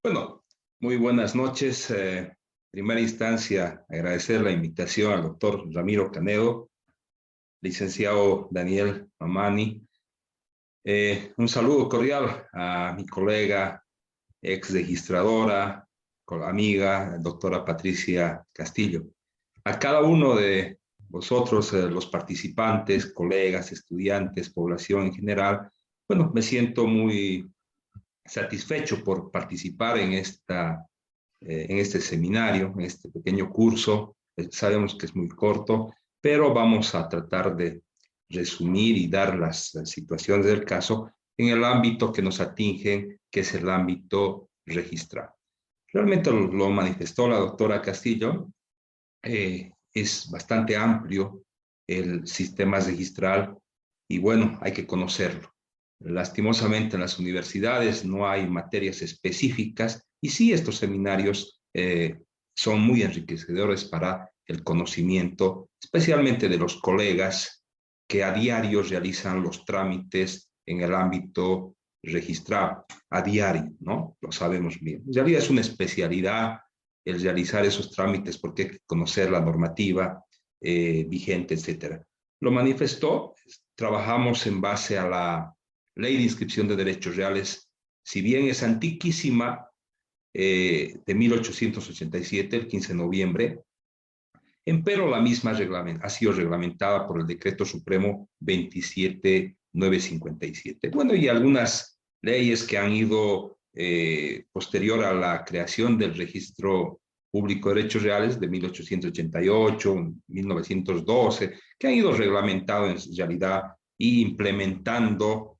Bueno, muy buenas noches. Primera instancia, agradecer la invitación al doctor Ramiro Canedo, licenciado Daniel Mamani. Un saludo cordial a mi colega, ex registradora, amiga, doctora Patricia Castillo. A cada uno de vosotros, los participantes, colegas, estudiantes, población en general, bueno, me siento muy satisfecho por participar en este seminario, en este pequeño curso. Sabemos que es muy corto, pero vamos a tratar de resumir y dar las situaciones del caso en el ámbito que nos atingen, que es el ámbito registral. Realmente lo manifestó la doctora Castillo. Es bastante amplio el sistema registral y bueno, hay que conocerlo. Lastimosamente en las universidades no hay materias específicas y sí estos seminarios son muy enriquecedores para el conocimiento, especialmente de los colegas que a diario realizan los trámites en el ámbito registrado, a diario, ¿no? Lo sabemos bien. En realidad es una especialidad el realizar esos trámites porque hay que conocer la normativa vigente, etcétera. Lo manifestó, trabajamos en base a la Ley de Inscripción de Derechos Reales, si bien es antiquísima, de 1887, el 15 de noviembre, empero la misma ha sido reglamentada por el Decreto Supremo 27957. Bueno, y algunas leyes que han ido posterior a la creación del Registro Público de Derechos Reales de 1888, 1912, que han ido reglamentando en realidad y implementando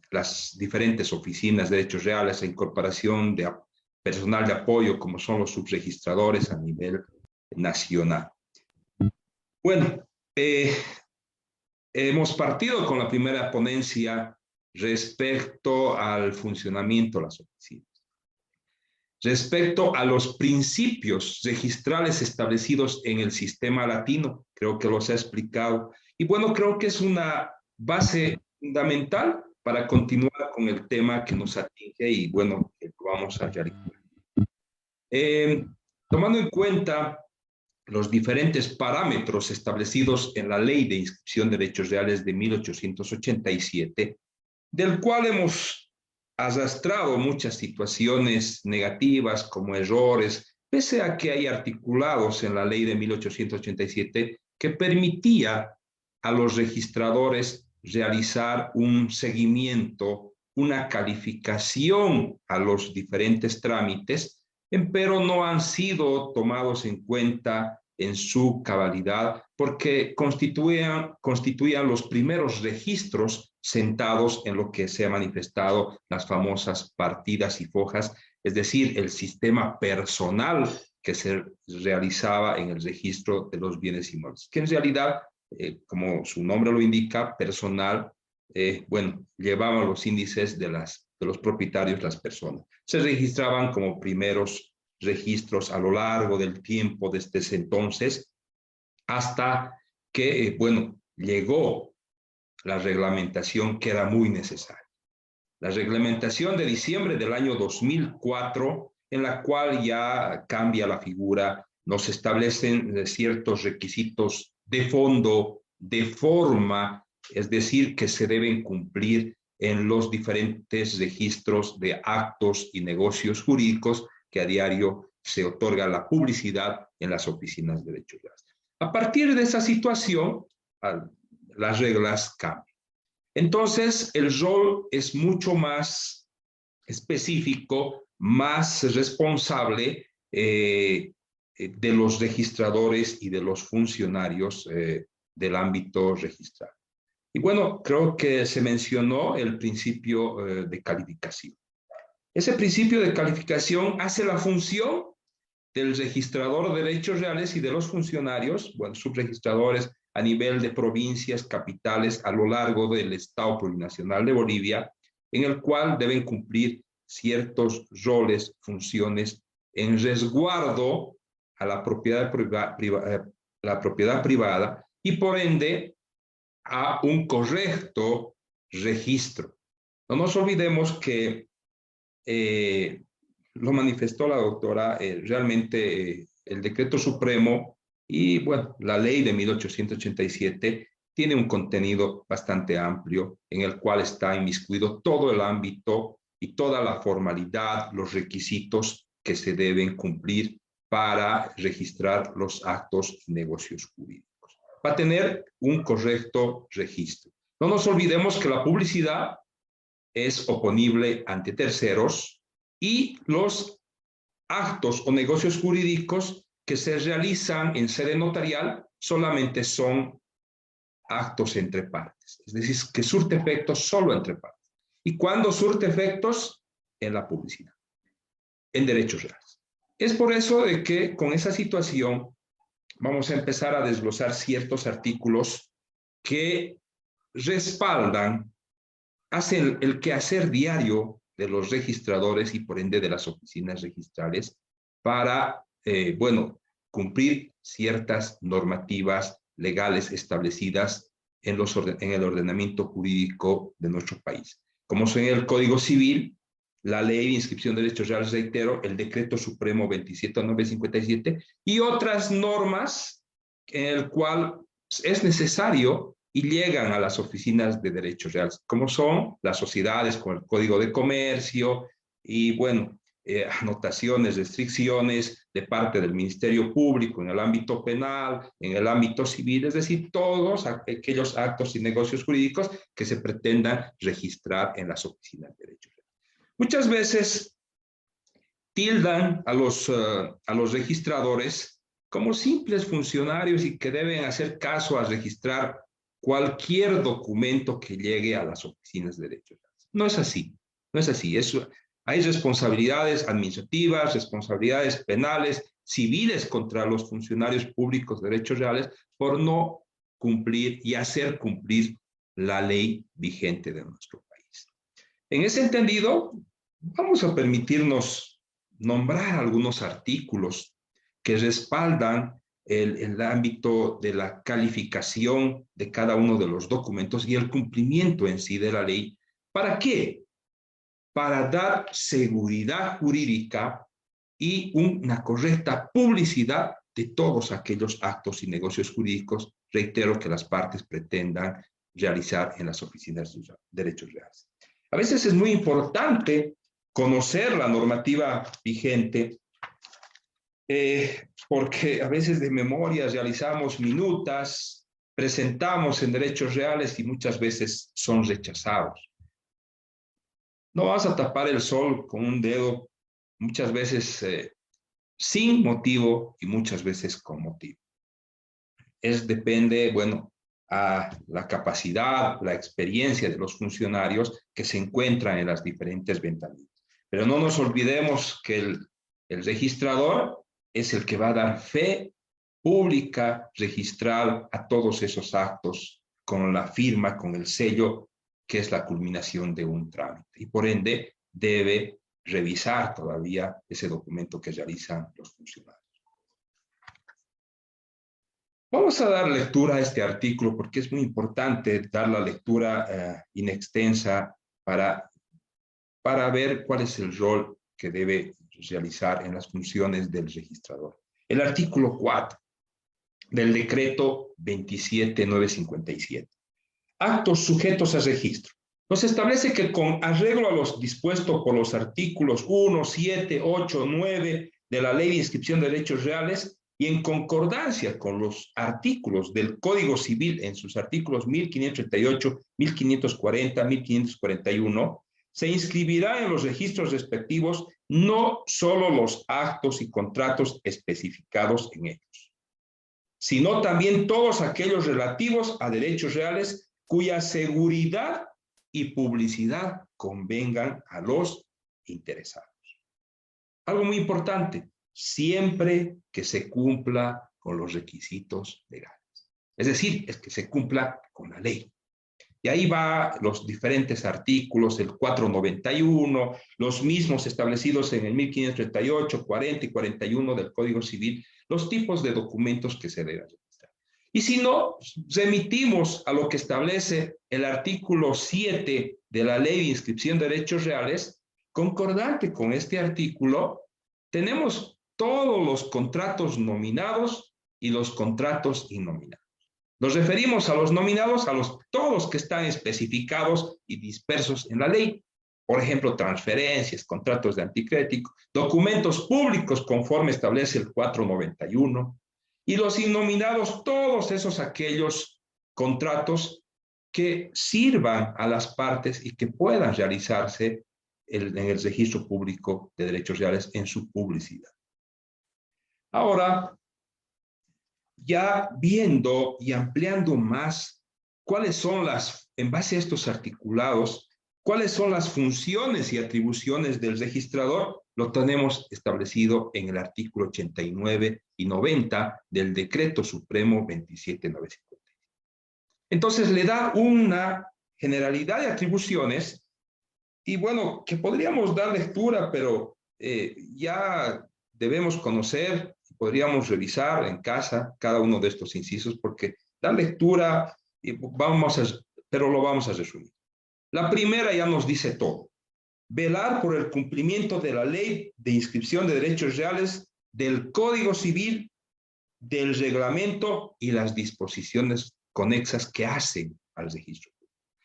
las diferentes oficinas de derechos reales, la incorporación de personal de apoyo como son los subregistradores a nivel nacional. Bueno, hemos partido con la primera ponencia respecto al funcionamiento de las oficinas. Respecto a los principios registrales establecidos en el sistema latino, creo que los he explicado. Y bueno, creo que es una base fundamental para continuar con el tema que nos atinge y bueno, que vamos a realizar. Tomando en cuenta los diferentes parámetros establecidos en la Ley de Inscripción de Derechos Reales de 1887, del cual hemos arrastrado muchas situaciones negativas como errores, pese a que hay articulados en la Ley de 1887 que permitía a los registradores realizar un seguimiento, una calificación a los diferentes trámites, pero no han sido tomados en cuenta en su cabalidad porque constituían los primeros registros sentados en lo que se ha manifestado las famosas partidas y fojas, es decir, el sistema personal que se realizaba en el registro de los bienes inmuebles, que en realidad, como su nombre lo indica, personal, bueno, llevaban los índices de los propietarios, las personas. Se registraban como primeros registros a lo largo del tiempo desde ese entonces hasta que, bueno, llegó la reglamentación que era muy necesaria. La reglamentación de diciembre del año 2004, en la cual ya cambia la figura, nos establecen ciertos requisitos de fondo, de forma, es decir, que se deben cumplir en los diferentes registros de actos y negocios jurídicos que a diario se otorga la publicidad en las oficinas de derechos reales. A partir de esa situación, las reglas cambian. Entonces, el rol es mucho más específico, más responsable de los registradores y de los funcionarios del ámbito registral. Y bueno, creo que se mencionó el principio de calificación. Ese principio de calificación hace la función del registrador de derechos reales y de los funcionarios, bueno, subregistradores a nivel de provincias, capitales, a lo largo del Estado Plurinacional de Bolivia, en el cual deben cumplir ciertos roles, funciones en resguardo a la propiedad privada y por ende a un correcto registro. No nos olvidemos que lo manifestó la doctora, realmente el decreto supremo y, bueno, la ley de 1887 tiene un contenido bastante amplio en el cual está inmiscuido todo el ámbito y toda la formalidad, los requisitos que se deben cumplir para registrar los actos y negocios jurídicos, para tener un correcto registro. No nos olvidemos que la publicidad es oponible ante terceros y los actos o negocios jurídicos que se realizan en sede notarial solamente son actos entre partes, es decir, que surte efectos solo entre partes. ¿Y cuándo surte efectos? En la publicidad, en derechos reales. Es por eso de que con esa situación vamos a empezar a desglosar ciertos artículos que respaldan, hacen el quehacer diario de los registradores y por ende de las oficinas registrales para, bueno, cumplir ciertas normativas legales establecidas en el ordenamiento jurídico de nuestro país, como son el Código Civil, la Ley de Inscripción de Derechos Reales, reitero, el Decreto Supremo 27957 y otras normas en el cual es necesario y llegan a las oficinas de derechos reales, como son las sociedades con el Código de Comercio y, bueno, anotaciones, restricciones de parte del Ministerio Público en el ámbito penal, en el ámbito civil, es decir, todos aquellos actos y negocios jurídicos que se pretendan registrar en las oficinas de derechos reales. Muchas veces tildan a los registradores como simples funcionarios y que deben hacer caso a registrar cualquier documento que llegue a las oficinas de derechos reales. No es así, no es así. Hay responsabilidades administrativas, responsabilidades penales, civiles contra los funcionarios públicos de derechos reales por no cumplir y hacer cumplir la ley vigente de nuestro país. En ese entendido, vamos a permitirnos nombrar algunos artículos que respaldan el ámbito de la calificación de cada uno de los documentos y el cumplimiento en sí de la ley. ¿Para qué? Para dar seguridad jurídica y una correcta publicidad de todos aquellos actos y negocios jurídicos, reitero, que las partes pretendan realizar en las oficinas de derechos reales. A veces es muy importante conocer la normativa vigente, porque a veces de memoria realizamos minutas, presentamos en derechos reales y muchas veces son rechazados. No vas a tapar el sol con un dedo, muchas veces sin motivo y muchas veces con motivo. Depende, bueno, a la capacidad, la experiencia de los funcionarios que se encuentran en las diferentes ventanillas. Pero no nos olvidemos que el registrador es el que va a dar fe pública, registral a todos esos actos con la firma, con el sello, que es la culminación de un trámite. Y por ende, debe revisar todavía ese documento que realizan los funcionarios. Vamos a dar lectura a este artículo porque es muy importante dar la lectura inextensa para ver cuál es el rol que debe realizar en las funciones del registrador. El artículo 4 del decreto 27957. Actos sujetos a registro. Nos establece que con arreglo a los dispuestos por los artículos 1, 7, 8, 9 de la Ley de Inscripción de Derechos Reales y en concordancia con los artículos del Código Civil en sus artículos 1538, 1540, 1541, se inscribirá en los registros respectivos no solo los actos y contratos especificados en ellos, sino también todos aquellos relativos a derechos reales cuya seguridad y publicidad convengan a los interesados. Algo muy importante, siempre que se cumpla con los requisitos legales. Es decir, es que se cumpla con la ley. Y ahí va los diferentes artículos, el 491, los mismos establecidos en el 1538, 40 y 41 del Código Civil, los tipos de documentos que se deben registrar. Y si no, remitimos a lo que establece el artículo 7 de la Ley de Inscripción de Derechos Reales, concordante con este artículo, tenemos todos los contratos nominados y los contratos innominados. Nos referimos a los nominados, todos que están especificados y dispersos en la ley. Por ejemplo, transferencias, contratos de anticrédito, documentos públicos conforme establece el 491, y los innominados, todos aquellos contratos que sirvan a las partes y que puedan realizarse en el registro público de derechos reales en su publicidad. Ahora, ya viendo y ampliando más cuáles son en base a estos articulados, cuáles son las funciones y atribuciones del registrador, lo tenemos establecido en el artículo 89 y 90 del Decreto Supremo 27950. Entonces le da una generalidad de atribuciones y bueno, que podríamos dar lectura, pero ya debemos conocer, podríamos revisar en casa cada uno de estos incisos, porque dar lectura, pero lo vamos a resumir. La primera ya nos dice todo. Velar por el cumplimiento de la ley de inscripción de derechos reales, del Código Civil, del reglamento y las disposiciones conexas que hacen al registro.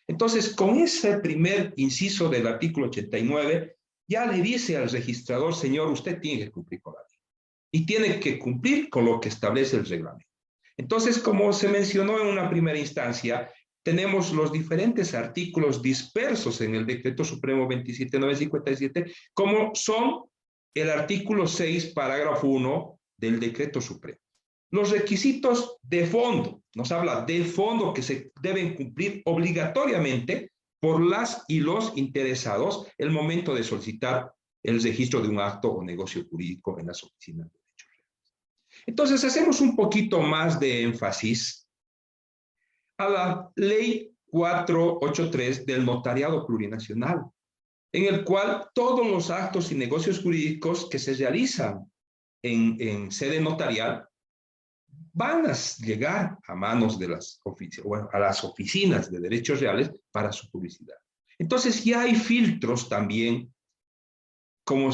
Entonces, con ese primer inciso del artículo 89, ya le dice al registrador, señor, usted tiene que cumplir con la ley y tiene que cumplir con lo que establece el reglamento. Entonces, como se mencionó en una primera instancia, tenemos los diferentes artículos dispersos en el Decreto Supremo 27957, como son el artículo 6, parágrafo 1 del Decreto Supremo. Los requisitos de fondo, nos habla de fondo que se deben cumplir obligatoriamente por las y los interesados el momento de solicitar el registro de un acto o negocio jurídico en las oficinas de derechos reales. Entonces, hacemos un poquito más de énfasis a la Ley 483 del Notariado Plurinacional, en el cual todos los actos y negocios jurídicos que se realizan en sede notarial van a llegar a manos de a las oficinas de derechos reales para su publicidad. Entonces ya hay filtros también como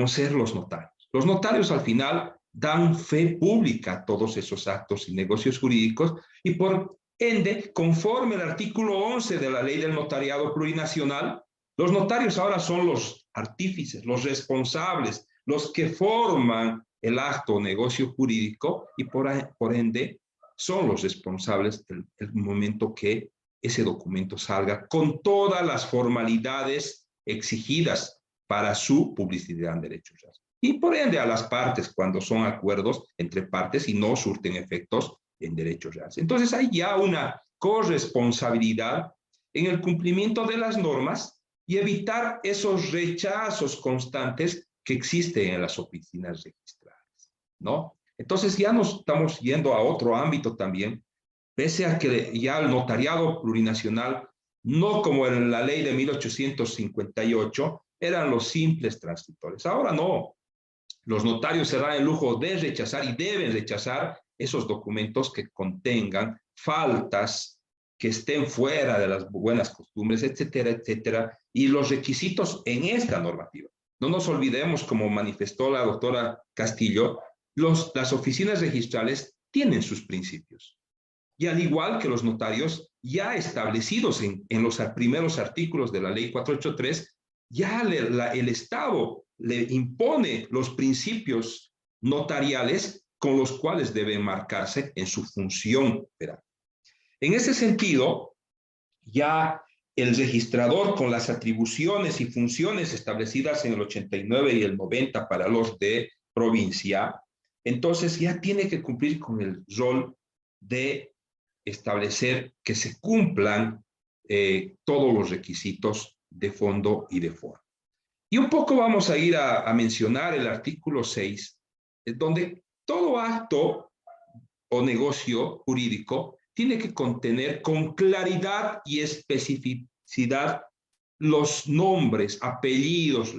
ser los notarios. Los notarios al final dan fe pública a todos esos actos y negocios jurídicos y por ende, conforme al artículo 11 de la Ley del Notariado Plurinacional, los notarios ahora son los artífices, los responsables, los que forman el acto o negocio jurídico y por ende son los responsables el momento que ese documento salga con todas las formalidades exigidas para su publicidad en derechos reales. Y por ende a las partes cuando son acuerdos entre partes y no surten efectos en derechos reales. Entonces hay ya una corresponsabilidad en el cumplimiento de las normas y evitar esos rechazos constantes que existen en las oficinas registradas, ¿no? Entonces ya nos estamos yendo a otro ámbito también, pese a que ya el notariado plurinacional, no como en la ley de 1858, eran los simples transitores. Ahora no. Los notarios se dan el lujo de rechazar y deben rechazar esos documentos que contengan faltas, que estén fuera de las buenas costumbres, etcétera, etcétera, y los requisitos en esta normativa. No nos olvidemos, como manifestó la doctora Castillo, las oficinas registrales tienen sus principios. Y al igual que los notarios, ya establecidos en los primeros artículos de la ley 483, ya el Estado le impone los principios notariales con los cuales deben marcarse en su función operativa. En ese sentido, ya el registrador con las atribuciones y funciones establecidas en el 89 y el 90 para los de provincia, entonces ya tiene que cumplir con el rol de establecer que se cumplan todos los requisitos de fondo y de forma. Y un poco vamos a ir a mencionar el artículo 6, donde todo acto o negocio jurídico tiene que contener con claridad y especificidad los nombres, apellidos,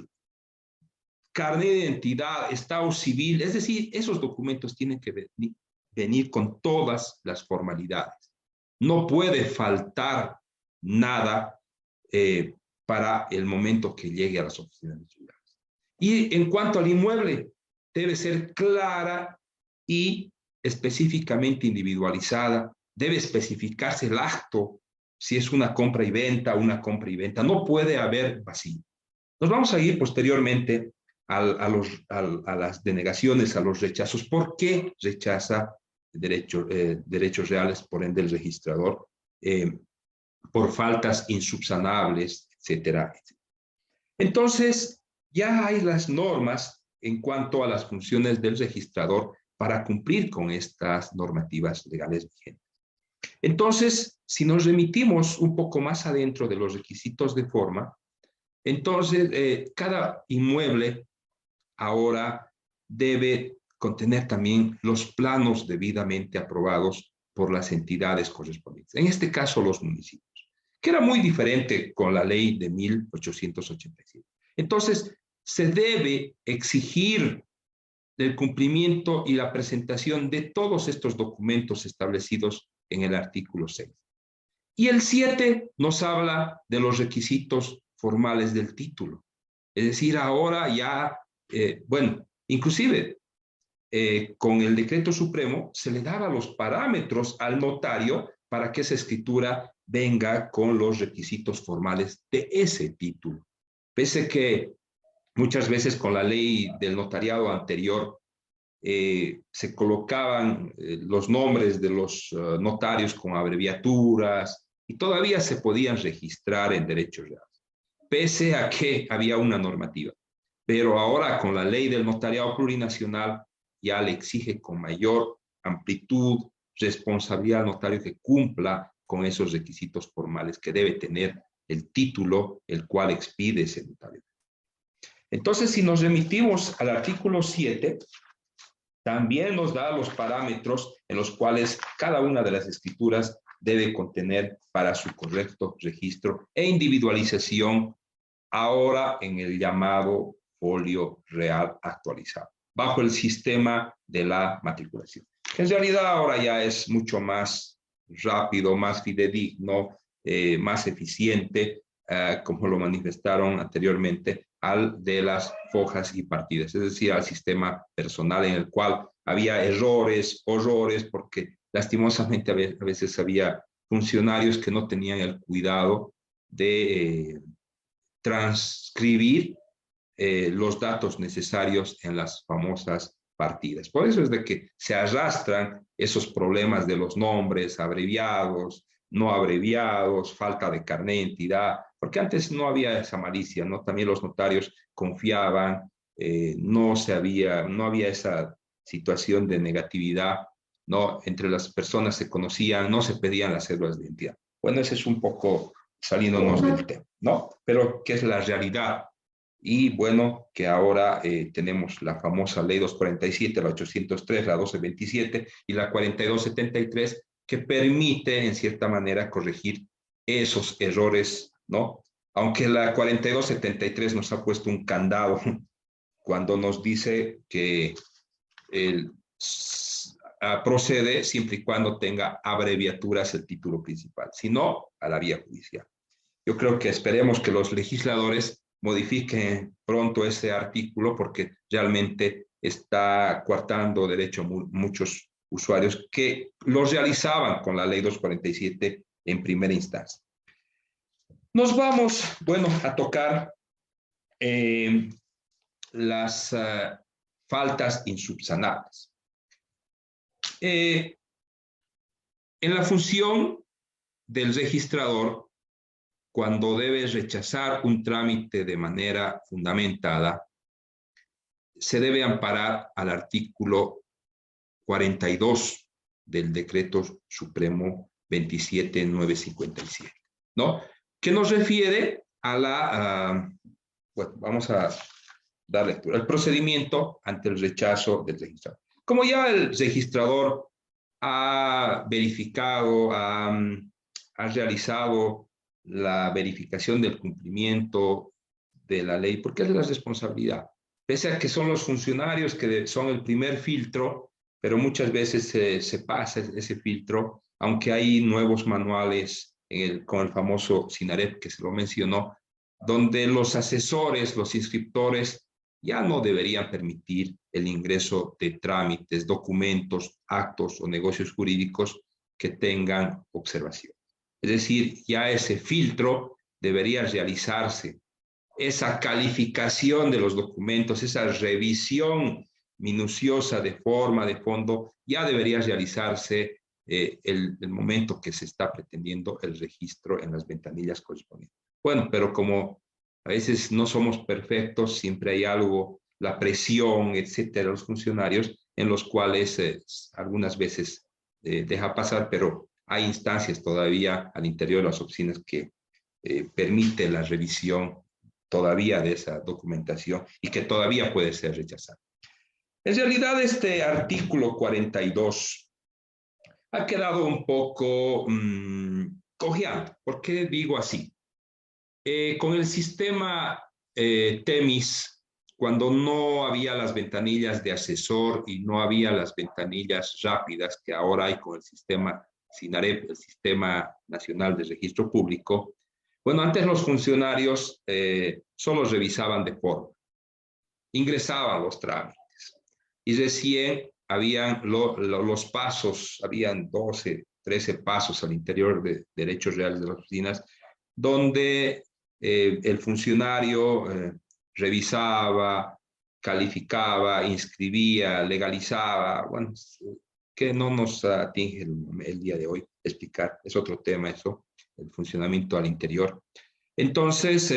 carnet de identidad, estado civil, es decir, esos documentos tienen que venir con todas las formalidades. No puede faltar nada para el momento que llegue a las oficinas judiciales. Y en cuanto al inmueble, debe ser clara y específicamente individualizada. Debe especificarse el acto, si es una compra y venta, No puede haber vacío. Nos vamos a ir posteriormente a las denegaciones, a los rechazos. ¿Por qué rechaza derechos reales, por ende, el registrador? Por faltas insubsanables, etcétera, etcétera. Entonces, ya hay las normas en cuanto a las funciones del registrador para cumplir con estas normativas legales vigentes. Entonces, si nos remitimos un poco más adentro de los requisitos de forma, entonces cada inmueble ahora debe contener también los planos debidamente aprobados por las entidades correspondientes, en este caso los municipios, que era muy diferente con la ley de 1887. Entonces, se debe exigir el cumplimiento y la presentación de todos estos documentos establecidos en el artículo 6. Y el 7 nos habla de los requisitos formales del título. Es decir, ahora ya, bueno, inclusive con el decreto supremo se le daba los parámetros al notario para que esa escritura venga con los requisitos formales de ese título. Pese que muchas veces con la ley del notariado anterior se colocaban los nombres de los notarios con abreviaturas y todavía se podían registrar en derechos reales, pese a que había una normativa. Pero ahora con la ley del notariado plurinacional ya le exige con mayor amplitud, responsabilidad al notario que cumpla con esos requisitos formales que debe tener el título, el cual expide ese notario. Entonces, si nos remitimos al artículo 7, también nos da los parámetros en los cuales cada una de las escrituras debe contener para su correcto registro e individualización ahora en el llamado folio real actualizado, bajo el sistema de la matriculación. En realidad ahora ya es mucho más rápido, más fidedigno, más eficiente, como lo manifestaron anteriormente, al de las fojas y partidas, es decir, al sistema personal en el cual había errores, horrores, porque lastimosamente a veces había funcionarios que no tenían el cuidado de transcribir los datos necesarios en las famosas partidas. Por eso es de que se arrastran esos problemas de los nombres abreviados, no abreviados, falta de carné de identidad, porque antes no había esa malicia, ¿no? También los notarios confiaban, no había esa situación de negatividad, ¿no? Entre las personas se conocían, no se pedían las cédulas de identidad. Bueno, ese es un poco saliéndonos del tema, ¿no? Pero ¿qué es la realidad? Y bueno, que ahora tenemos la famosa ley 247, la 803, la 1227 y la 4273, que permite en cierta manera corregir esos errores, ¿no? Aunque la 4273 nos ha puesto un candado cuando nos dice que procede siempre y cuando tenga abreviaturas el título principal, si no, a la vía judicial. Yo creo que esperemos que los legisladores modifiquen pronto ese artículo porque realmente está coartando derecho a muchos usuarios que los realizaban con la ley 247 en primera instancia. Nos vamos, bueno, a tocar las faltas insubsanables. En la función del registrador, cuando debe rechazar un trámite de manera fundamentada, se debe amparar al artículo 42 del Decreto Supremo 27957, ¿no? Que nos refiere a la, bueno, vamos a dar lectura, el procedimiento ante el rechazo del registrador. Como ya el registrador ha verificado, ha realizado la verificación del cumplimiento de la ley, porque es la responsabilidad. Pese a que son los funcionarios que son el primer filtro, pero muchas veces se pasa ese filtro, aunque hay nuevos manuales con el famoso SINAREP que se lo mencionó, donde los asesores, los inscriptores, ya no deberían permitir el ingreso de trámites, documentos, actos o negocios jurídicos que tengan observación. Es decir, ya ese filtro debería realizarse, esa calificación de los documentos, esa revisión minuciosa de forma, de fondo, ya debería realizarse el momento que se está pretendiendo el registro en las ventanillas correspondientes. Bueno, pero como a veces no somos perfectos, siempre hay algo, la presión, etcétera, de los funcionarios, en los cuales algunas veces deja pasar, pero hay instancias todavía al interior de las oficinas que permite la revisión todavía de esa documentación y que todavía puede ser rechazada. En realidad, este artículo 42 ha quedado un poco cojeando. ¿Por qué digo así? Con el sistema TEMIS, cuando no había las ventanillas de asesor y no había las ventanillas rápidas que ahora hay con el sistema SINAREP, el Sistema Nacional de Registro Público, bueno, antes los funcionarios solo revisaban de forma, ingresaban los trámites y recién habían los pasos, habían 12, 13 pasos al interior de derechos reales de las oficinas, donde el funcionario revisaba, calificaba, inscribía, legalizaba, bueno, que no nos atinge el día de hoy explicar, es otro tema eso, el funcionamiento al interior. Entonces,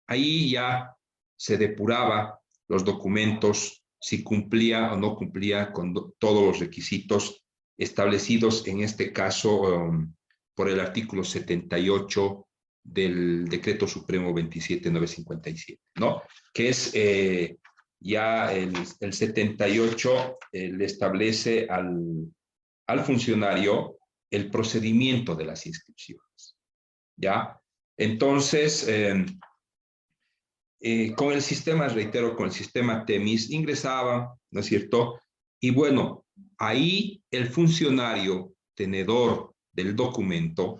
ahí ya se depuraba los documentos, si cumplía o no cumplía con todos los requisitos establecidos, en este caso, por el artículo 78 del Decreto Supremo 27957, ¿no? Que es ya el 78 le establece al funcionario el procedimiento de las inscripciones, ¿ya? Entonces, con el sistema, reitero, con el sistema TEMIS ingresaba, ¿no es cierto? Y bueno, ahí el funcionario tenedor del documento,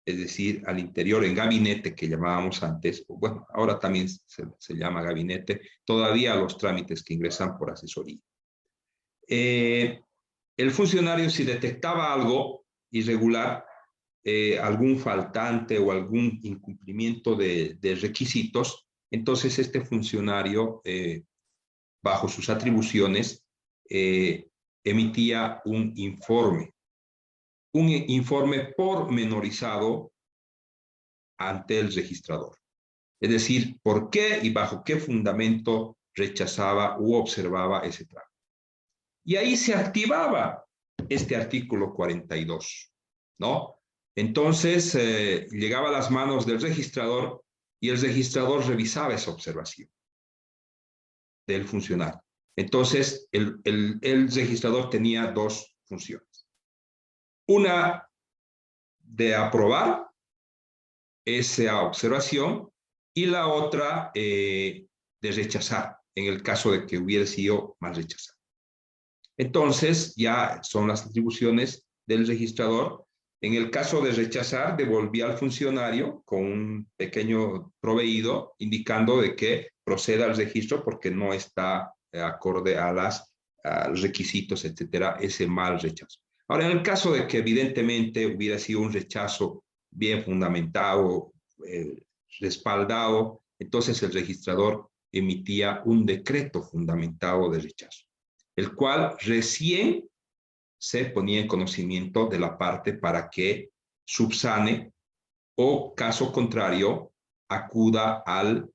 es decir, al interior en gabinete que llamábamos antes, o bueno, ahora también se llama gabinete, todavía los trámites que ingresan por asesoría. El funcionario, si detectaba algo irregular, algún faltante o algún incumplimiento de requisitos, entonces este funcionario, bajo sus atribuciones, emitía un informe pormenorizado ante el registrador. Es decir, por qué y bajo qué fundamento rechazaba u observaba ese trámite. Y ahí se activaba este artículo 42, ¿no? Entonces, llegaba a las manos del registrador y el registrador revisaba esa observación del funcionario. Entonces, el registrador tenía dos funciones. Una de aprobar esa observación y la otra de rechazar, en el caso de que hubiera sido mal rechazado. Entonces, ya son las atribuciones del registrador. En el caso de rechazar, devolvía al funcionario con un pequeño proveído indicando de que proceda al registro porque no está acorde a los requisitos, etcétera, ese mal rechazo. Ahora, en el caso de que evidentemente hubiera sido un rechazo bien fundamentado, respaldado, entonces el registrador emitía un decreto fundamentado de rechazo, el cual recién se ponía en conocimiento de la parte para que subsane o, caso contrario, acuda al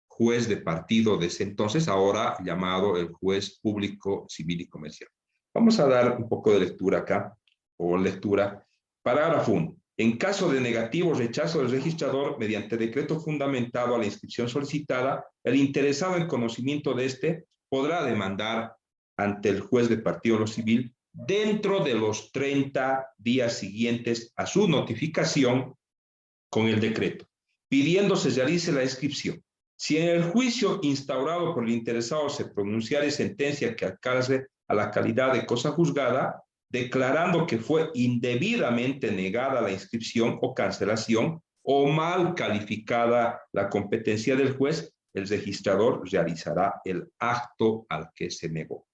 juez de partido de ese entonces, ahora llamado el juez público civil y comercial. Vamos a dar un poco de lectura acá, o lectura. Parágrafo 1. En caso de negativo rechazo del registrador, mediante decreto fundamentado a la inscripción solicitada, el interesado en conocimiento de este podrá demandar ante el juez de partido lo civil dentro de los 30 días siguientes a su notificación con el decreto, pidiendo se realice la inscripción. Si en el juicio instaurado por el interesado se pronunciare sentencia que alcance a la calidad de cosa juzgada, declarando que fue indebidamente negada la inscripción o cancelación, o mal calificada la competencia del juez, el registrador realizará el acto al que se negó.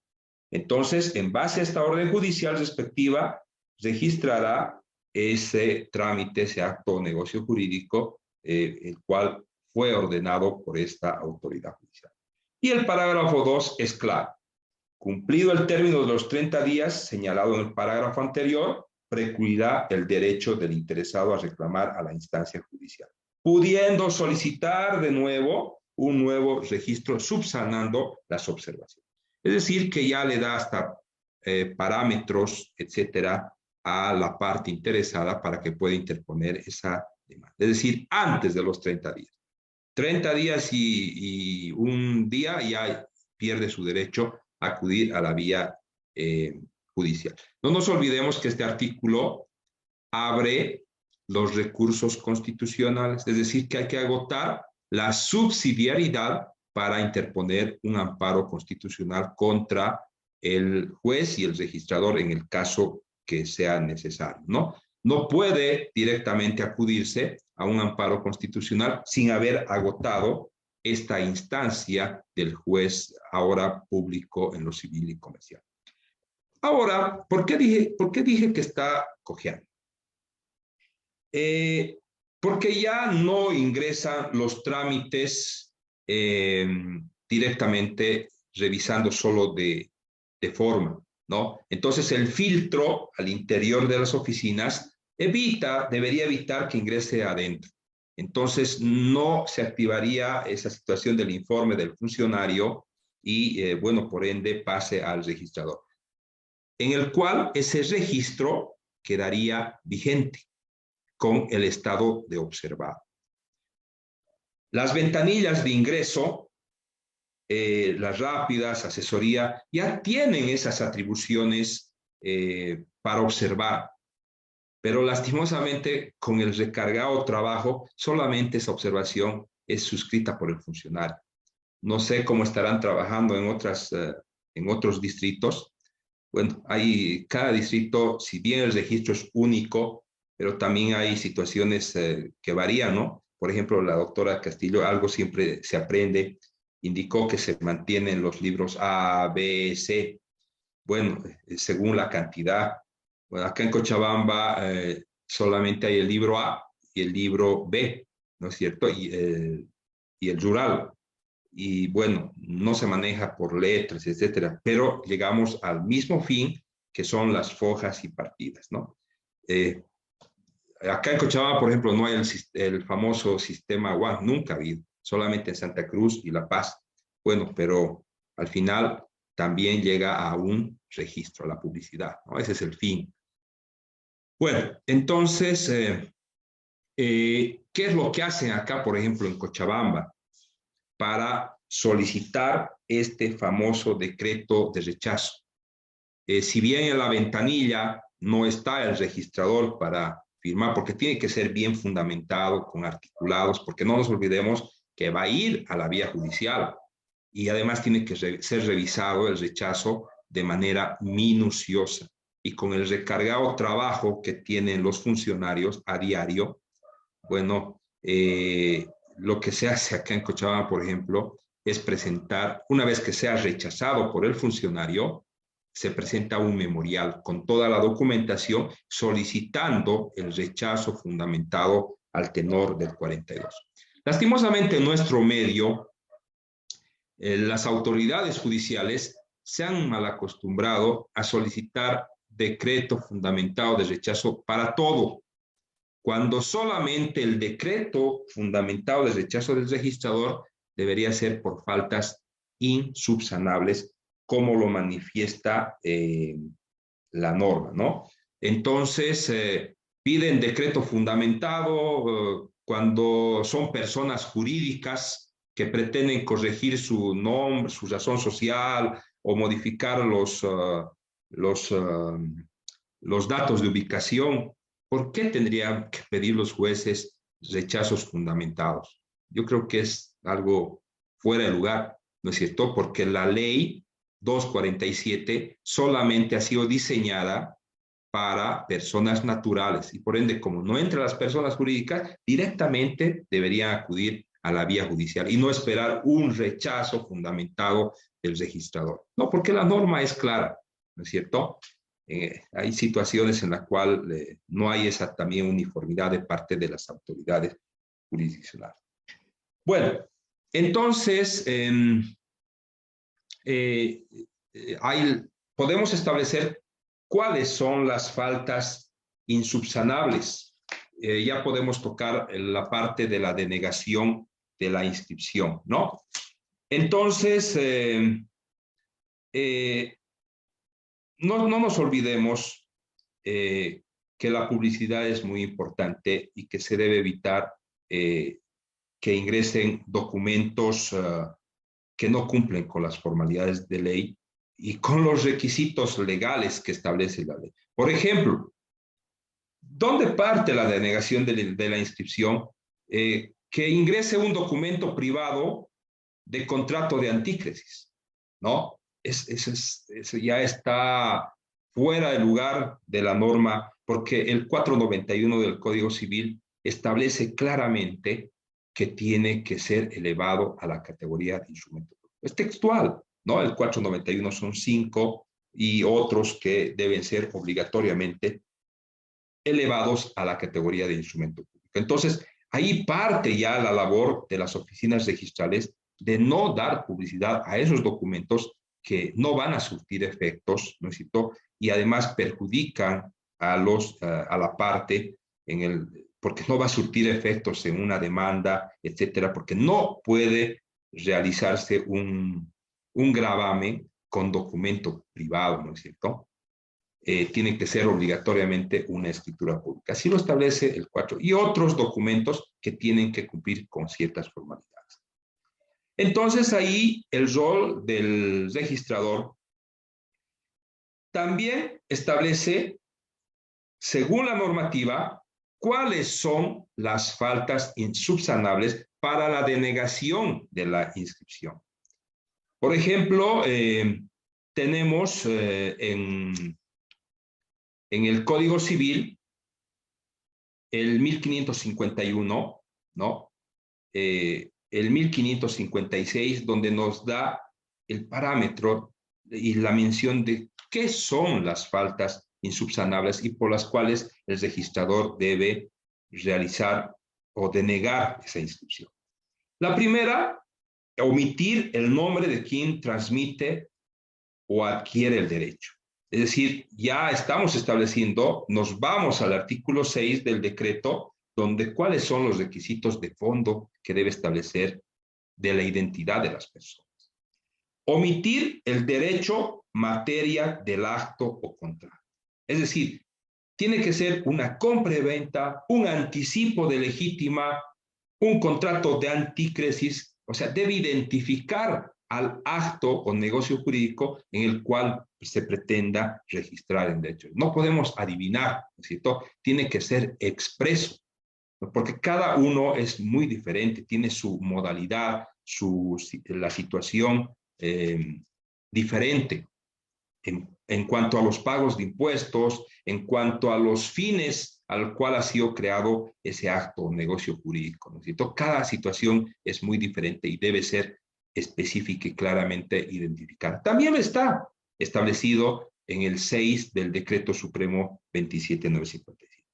Entonces, en base a esta orden judicial respectiva, registrará ese trámite, ese acto o negocio jurídico, el cual fue ordenado por esta autoridad judicial. Y el parágrafo 2 es claro. Cumplido el término de los 30 días señalado en el parágrafo anterior, precluirá el derecho del interesado a reclamar a la instancia judicial, pudiendo solicitar de nuevo un nuevo registro subsanando las observaciones. Es decir, que ya le da hasta parámetros, etcétera, a la parte interesada para que pueda interponer esa demanda. Es decir, antes de los 30 días. 30 días y un día ya pierde su derecho a acudir a la vía judicial. No nos olvidemos que este artículo abre los recursos constitucionales, es decir, que hay que agotar la subsidiariedad para interponer un amparo constitucional contra el juez y el registrador en el caso que sea necesario, ¿no? No puede directamente acudirse a un amparo constitucional sin haber agotado esta instancia del juez ahora público en lo civil y comercial. Ahora, ¿por qué dije que está cojeando? Porque ya no ingresan los trámites directamente revisando solo de forma, ¿no? Entonces el filtro al interior de las oficinas debería evitar que ingrese adentro. Entonces no se activaría esa situación del informe del funcionario y, bueno, por ende pase al registrador, en el cual ese registro quedaría vigente con el estado de observado. Las ventanillas de ingreso, las rápidas, asesoría, ya tienen esas atribuciones para observar, pero lastimosamente con el recargado trabajo, solamente esa observación es suscrita por el funcionario. No sé cómo estarán trabajando en otros distritos. Bueno, cada distrito, si bien el registro es único, pero también hay situaciones que varían, ¿no? Por ejemplo, la doctora Castillo, algo siempre se aprende, indicó que se mantienen los libros A, B, C. Bueno, según la cantidad. Bueno, acá en Cochabamba solamente hay el libro A y el libro B, ¿no es cierto? Y el rural. Y bueno, no se maneja por letras, etcétera, pero llegamos al mismo fin, que son las fojas y partidas, ¿no? Acá en Cochabamba, por ejemplo, no hay el famoso sistema WAN, nunca ha habido, solamente en Santa Cruz y La Paz. Bueno, pero al final también llega a un registro, a la publicidad, ¿no? Ese es el fin. Bueno, entonces, ¿qué es lo que hacen acá, por ejemplo, en Cochabamba para solicitar este famoso decreto de rechazo? Si bien en la ventanilla no está el registrador para firmar, porque tiene que ser bien fundamentado, con articulados, porque no nos olvidemos que va a ir a la vía judicial y además tiene que ser revisado el rechazo de manera minuciosa y con el recargado trabajo que tienen los funcionarios a diario. Bueno, lo que se hace acá en Cochabamba, por ejemplo, es presentar, una vez que sea rechazado por el funcionario, se presenta un memorial con toda la documentación solicitando el rechazo fundamentado al tenor del 42. Lastimosamente en nuestro medio, las autoridades judiciales se han mal acostumbrado a solicitar decreto fundamentado de rechazo para todo, cuando solamente el decreto fundamentado de rechazo del registrador debería ser por faltas insubsanables, como lo manifiesta la norma, ¿no? Entonces, piden decreto fundamentado cuando son personas jurídicas que pretenden corregir su nombre, su razón social o modificar los datos de ubicación. ¿Por qué tendrían que pedir los jueces rechazos fundamentados? Yo creo que es algo fuera de lugar, ¿no es cierto? Porque la ley 247 solamente ha sido diseñada para personas naturales y por ende, como no entran las personas jurídicas, directamente deberían acudir a la vía judicial y no esperar un rechazo fundamentado del registrador. No, porque la norma es clara, ¿no es cierto? Hay situaciones en las cuales no hay esa también uniformidad de parte de las autoridades jurisdiccionales. Bueno, entonces, podemos establecer cuáles son las faltas insubsanables. Ya podemos tocar la parte de la denegación de la inscripción, ¿no? Entonces, no nos olvidemos que la publicidad es muy importante y que se debe evitar que ingresen documentos que no cumplen con las formalidades de ley y con los requisitos legales que establece la ley. Por ejemplo, ¿dónde parte la denegación de la inscripción? Que ingrese un documento privado de contrato de antícresis, ¿no? Eso ya está fuera de lugar de la norma, porque el 491 del Código Civil establece claramente que tiene que ser elevado a la categoría de instrumento. Es textual, ¿no? El 491 son 5 y otros que deben ser obligatoriamente elevados a la categoría de instrumento público. Entonces, ahí parte ya la labor de las oficinas registrales de no dar publicidad a esos documentos que no van a surtir efectos, ¿no es cierto? Y además perjudican a la parte porque no va a surtir efectos en una demanda, etcétera, porque no puede realizarse un gravamen con documento privado, ¿no es cierto? Tiene que ser obligatoriamente una escritura pública. Así lo establece el 4. Y otros documentos que tienen que cumplir con ciertas formalidades. Entonces, ahí el rol del registrador también establece, según la normativa, cuáles son las faltas insubsanables para la denegación de la inscripción. Por ejemplo, tenemos en el Código Civil el 1551, ¿no? El 1556, donde nos da el parámetro y la mención de qué son las faltas insubsanables y por las cuales el registrador debe realizar o denegar esa inscripción. La primera, omitir el nombre de quien transmite o adquiere el derecho. Es decir, ya estamos estableciendo, nos vamos al artículo 6 del decreto, donde cuáles son los requisitos de fondo que debe establecer de la identidad de las personas. Omitir el derecho materia del acto o contrato. Es decir, tiene que ser una compra y venta, un anticipo de legítima, un contrato de antícresis, o sea, debe identificar al acto o negocio jurídico en el cual se pretenda registrar en derecho. No podemos adivinar, ¿no es cierto? Tiene que ser expreso, ¿no? Porque cada uno es muy diferente, tiene su modalidad, la situación diferente en cuanto a los pagos de impuestos, en cuanto a los fines al cual ha sido creado ese acto o negocio jurídico, ¿no es cierto? Cada situación es muy diferente y debe ser específica y claramente identificada. También está establecido en el 6 del Decreto Supremo 27957.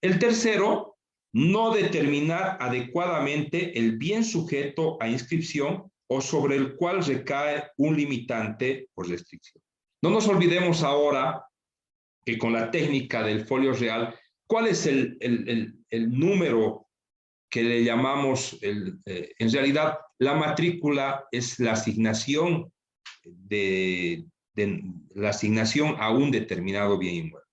El tercero, no determinar adecuadamente el bien sujeto a inscripción o sobre el cual recae un limitante o restricción. No nos olvidemos ahora que con la técnica del folio real, ¿cuál es el número que le llamamos, en realidad, la matrícula es la asignación la asignación a un determinado bien inmueble,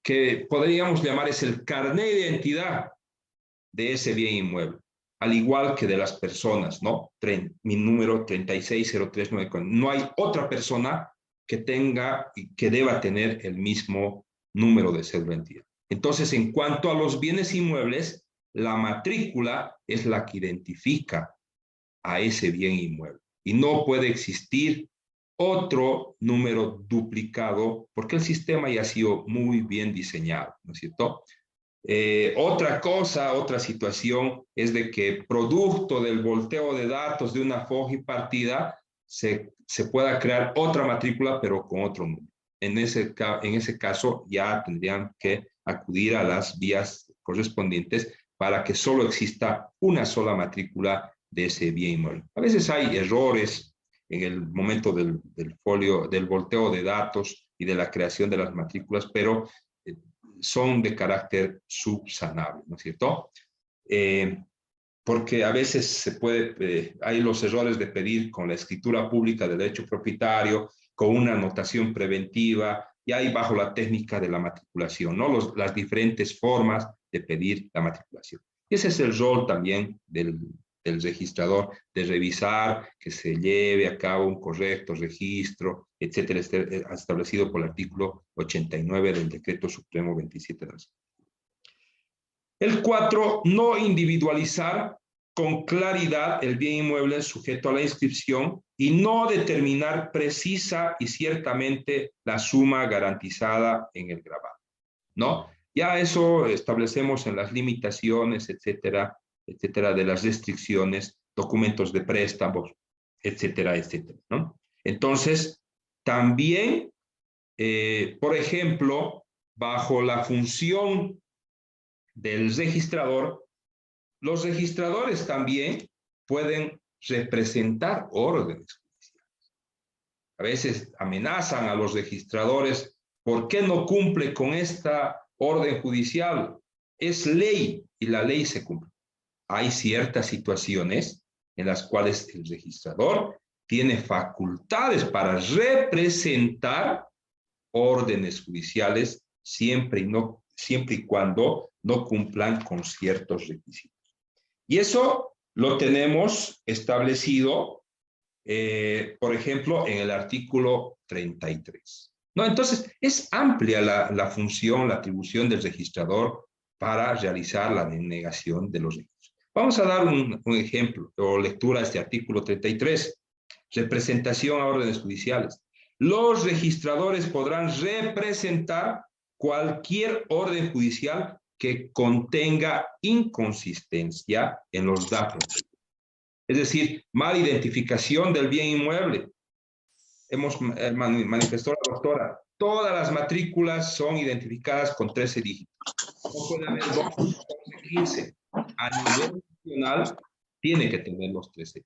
que podríamos llamar es el carnet de identidad de ese bien inmueble, al igual que de las personas, ¿no? Mi número 36039. No hay otra persona que tenga y que deba tener el mismo número de cédula de identidad. Entonces, en cuanto a los bienes inmuebles, la matrícula es la que identifica a ese bien inmueble y no puede existir otro número duplicado, porque el sistema ya ha sido muy bien diseñado, ¿no es cierto? Otra situación es de que producto del volteo de datos de una foja y partida se pueda crear otra matrícula, pero con otro número. En ese caso ya tendrían que acudir a las vías correspondientes para que solo exista una sola matrícula de ese bien inmueble. A veces hay errores en el momento del volteo de datos y de la creación de las matrículas, pero son de carácter subsanable, ¿no es cierto? Porque a veces hay los errores de pedir con la escritura pública de derecho propietario, con una anotación preventiva, y hay bajo la técnica de la matriculación, ¿no? Las diferentes formas de pedir la matriculación. Y ese es el rol también del registrador, de revisar que se lleve a cabo un correcto registro, etcétera, establecido por el artículo 89 del Decreto Supremo 27 de la Ciudad. El 4, no individualizar con claridad el bien inmueble sujeto a la inscripción y no determinar precisa y ciertamente la suma garantizada en el gravamen, ¿no? Ya eso establecemos en las limitaciones, etcétera, etcétera, de las restricciones, documentos de préstamos, etcétera, etcétera, ¿no? Entonces, también, por ejemplo, bajo la función del registrador, los registradores también pueden representar órdenes judiciales. A veces amenazan a los registradores, ¿por qué no cumple con esta orden judicial? Es ley y la ley se cumple. Hay ciertas situaciones en las cuales el registrador tiene facultades para representar órdenes judiciales siempre y cuando no cumplan con ciertos requisitos. Y eso lo tenemos establecido, por ejemplo, en el artículo 33. ¿No? Entonces, es amplia la función, la atribución del registrador para realizar la denegación de los registros. Vamos a dar un ejemplo o lectura de este artículo 33. Representación a órdenes judiciales. Los registradores podrán representar cualquier orden judicial que contenga inconsistencia en los datos. Es decir, mala identificación del bien inmueble. Hemos manifestado la doctora, todas las matrículas son identificadas con 13 dígitos. No puede haber 12, 15. A nivel nacional tiene que tener los 13.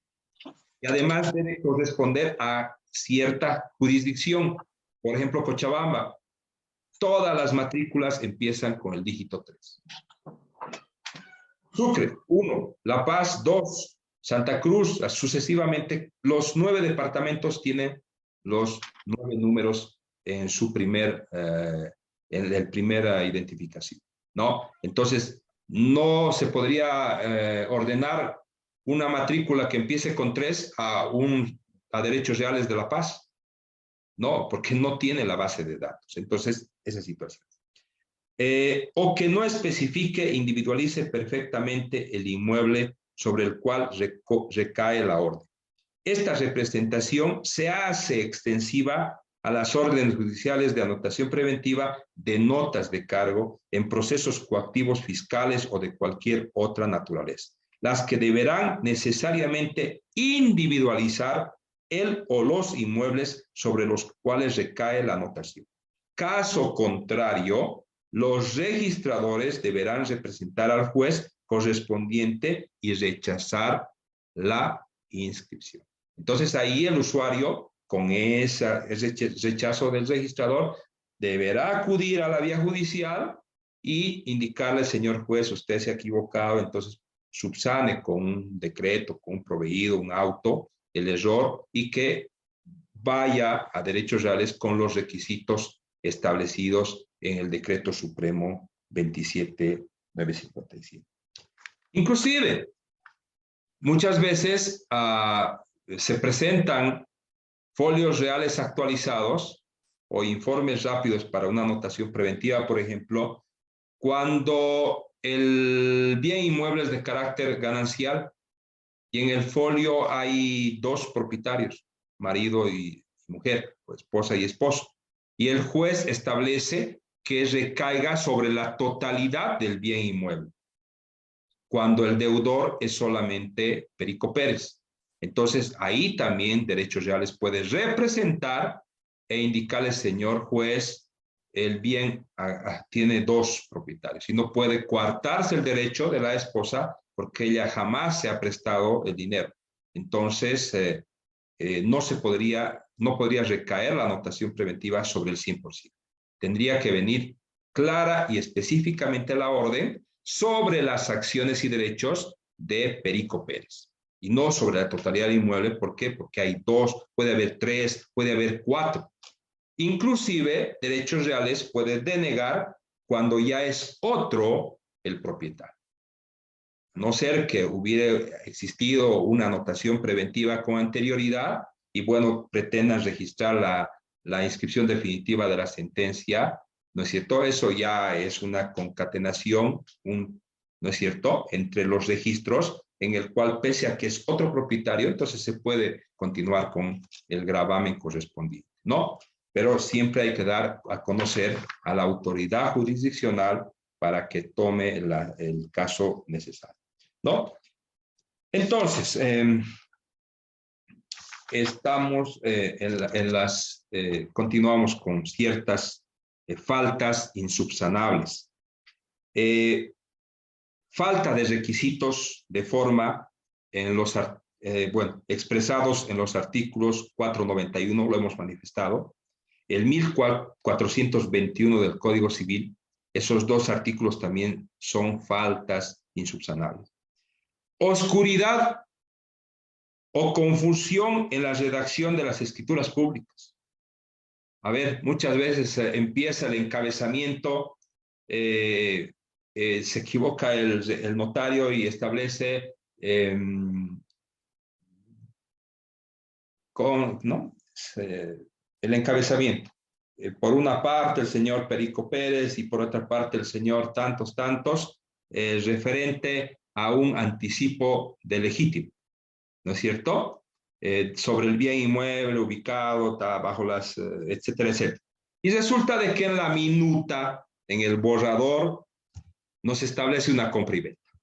Y además debe corresponder a cierta jurisdicción. Por ejemplo, Cochabamba, todas las matrículas empiezan con el dígito 3. Sucre, 1. La Paz, 2. Santa Cruz, sucesivamente, los 9 departamentos tienen los 9 números en su primera identificación, ¿no? Entonces, no se podría ordenar una matrícula que empiece con 3 a Derechos Reales de La Paz. No, porque no tiene la base de datos. Entonces, esa situación. O que no especifique, individualice perfectamente el inmueble sobre el cual recae la orden. Esta representación se hace extensiva a las órdenes judiciales de anotación preventiva de notas de cargo en procesos coactivos fiscales o de cualquier otra naturaleza, las que deberán necesariamente individualizar el o los inmuebles sobre los cuales recae la anotación. Caso contrario, los registradores deberán representar al juez correspondiente y rechazar la inscripción. Entonces ahí el usuario, con ese rechazo del registrador, deberá acudir a la vía judicial y indicarle, señor juez, usted se ha equivocado, entonces subsane con un decreto, con un proveído, un auto, el error, y que vaya a Derechos Reales con los requisitos establecidos en el Decreto Supremo 27957. Inclusive, muchas veces se presentan folios reales actualizados o informes rápidos para una anotación preventiva, por ejemplo, cuando el bien inmueble es de carácter ganancial y en el folio hay 2 propietarios, marido y mujer, o esposa y esposo. Y el juez establece que recaiga sobre la totalidad del bien inmueble, cuando el deudor es solamente Perico Pérez. Entonces, ahí también Derechos Reales puede representar e indicarle, señor juez, el bien tiene dos propietarios y no puede coartarse el derecho de la esposa porque ella jamás se ha prestado el dinero. Entonces, no podría recaer la anotación preventiva sobre el 100%. Tendría que venir clara y específicamente la orden sobre las acciones y derechos de Perico Pérez y no sobre la totalidad del inmueble. ¿Por qué? Porque hay dos, puede haber tres, puede haber cuatro. Inclusive, Derechos Reales puede denegar cuando ya es otro el propietario. A no ser que hubiera existido una anotación preventiva con anterioridad y, bueno, pretendan registrar la inscripción definitiva de la sentencia, ¿no es cierto? Eso ya es una concatenación, ¿no es cierto?, entre los registros, en el cual, pese a que es otro propietario, entonces se puede continuar con el gravamen correspondiente, ¿no? Pero siempre hay que dar a conocer a la autoridad jurisdiccional para que tome el caso necesario, ¿no? Entonces, estamos continuamos con ciertas faltas insubsanables. Falta de requisitos de forma expresados en los artículos 491, lo hemos manifestado, el 1421 del Código Civil. Esos dos artículos también son faltas insubsanables. Oscuridad o confusión en la redacción de las escrituras públicas. A ver, muchas veces empieza el encabezamiento, se equivoca el notario y establece ¿no? El encabezamiento. Por una parte el señor Perico Pérez y por otra parte el señor tantos, referente a un anticipo de legítimo, ¿no es cierto? Sobre el bien inmueble ubicado bajo las, etcétera, etcétera. Y resulta de que en la minuta, en el borrador, nos establece una compra y venta,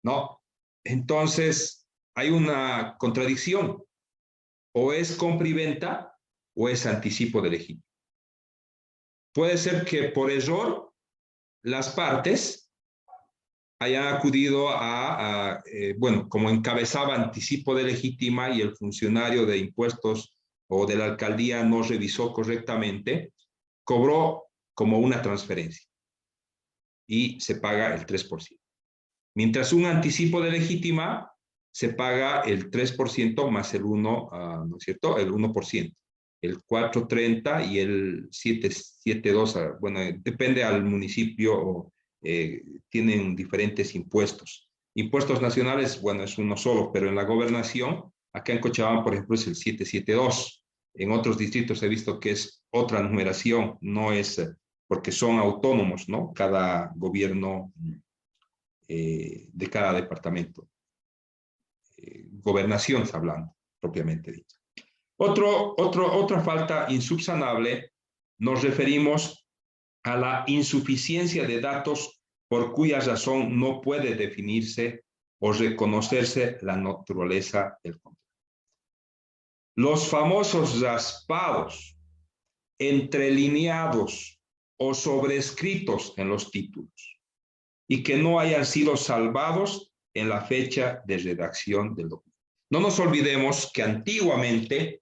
¿no? Entonces, hay una contradicción. O es compra y venta o es anticipo de legítimo. Puede ser que por error las partes hayan acudido bueno, como encabezaba anticipo de legítima y el funcionario de impuestos o de la alcaldía no revisó correctamente, cobró como una transferencia y se paga el 3%. Mientras un anticipo de legítima se paga el 3% más el 1, ¿no es cierto? El 1%. El 4.30 y el 7.72, bueno, depende al municipio, tienen diferentes impuestos. Impuestos nacionales, bueno, es uno solo, pero en la gobernación, acá en Cochabamba, por ejemplo, es el 772. En otros distritos he visto que es otra numeración, no es porque son autónomos, ¿no? Cada gobierno de cada departamento. Gobernación está hablando, propiamente dicho. Otra falta insubsanable, nos referimos a la insuficiencia de datos por cuya razón no puede definirse o reconocerse la naturaleza del contrato. Los famosos raspados, entrelineados o sobrescritos en los títulos y que no hayan sido salvados en la fecha de redacción del documento. No nos olvidemos que antiguamente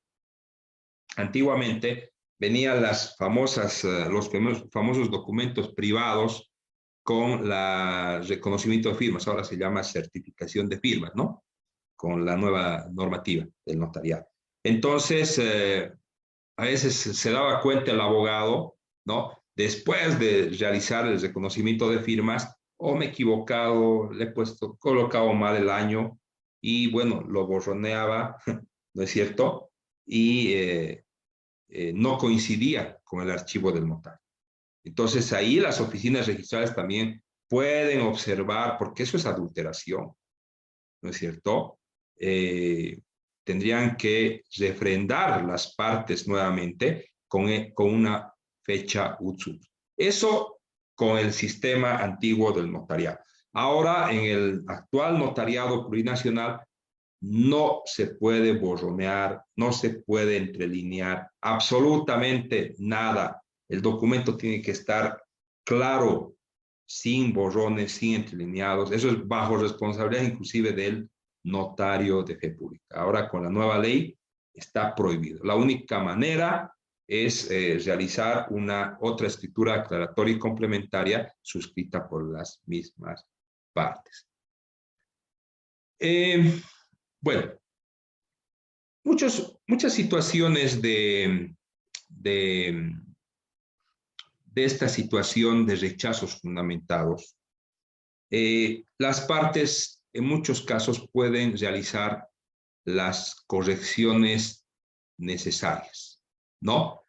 venían los famosos documentos privados con el reconocimiento de firmas. Ahora se llama certificación de firmas, ¿no? Con la nueva normativa del notariado. Entonces, a veces se daba cuenta el abogado, ¿no? Después de realizar el reconocimiento de firmas, me he equivocado, le he colocado mal el año y, bueno, lo borroneaba, ¿no es cierto? Y no coincidía con el archivo del notario. Entonces, ahí las oficinas registrales también pueden observar, porque eso es adulteración, ¿no es cierto? tendrían que refrendar las partes nuevamente con una fecha UTSUT. Eso con el sistema antiguo del notariado. Ahora, en el actual notariado plurinacional, no se puede borronear, no se puede entrelinear, absolutamente nada. El documento tiene que estar claro, sin borrones, sin entrelineados. Eso es bajo responsabilidad inclusive del notario de fe pública. Ahora con la nueva ley está prohibido. La única manera es realizar otra escritura aclaratoria y complementaria suscrita por las mismas partes. Bueno, muchas situaciones de esta situación de rechazos fundamentados. Las partes en muchos casos pueden realizar las correcciones necesarias, ¿no?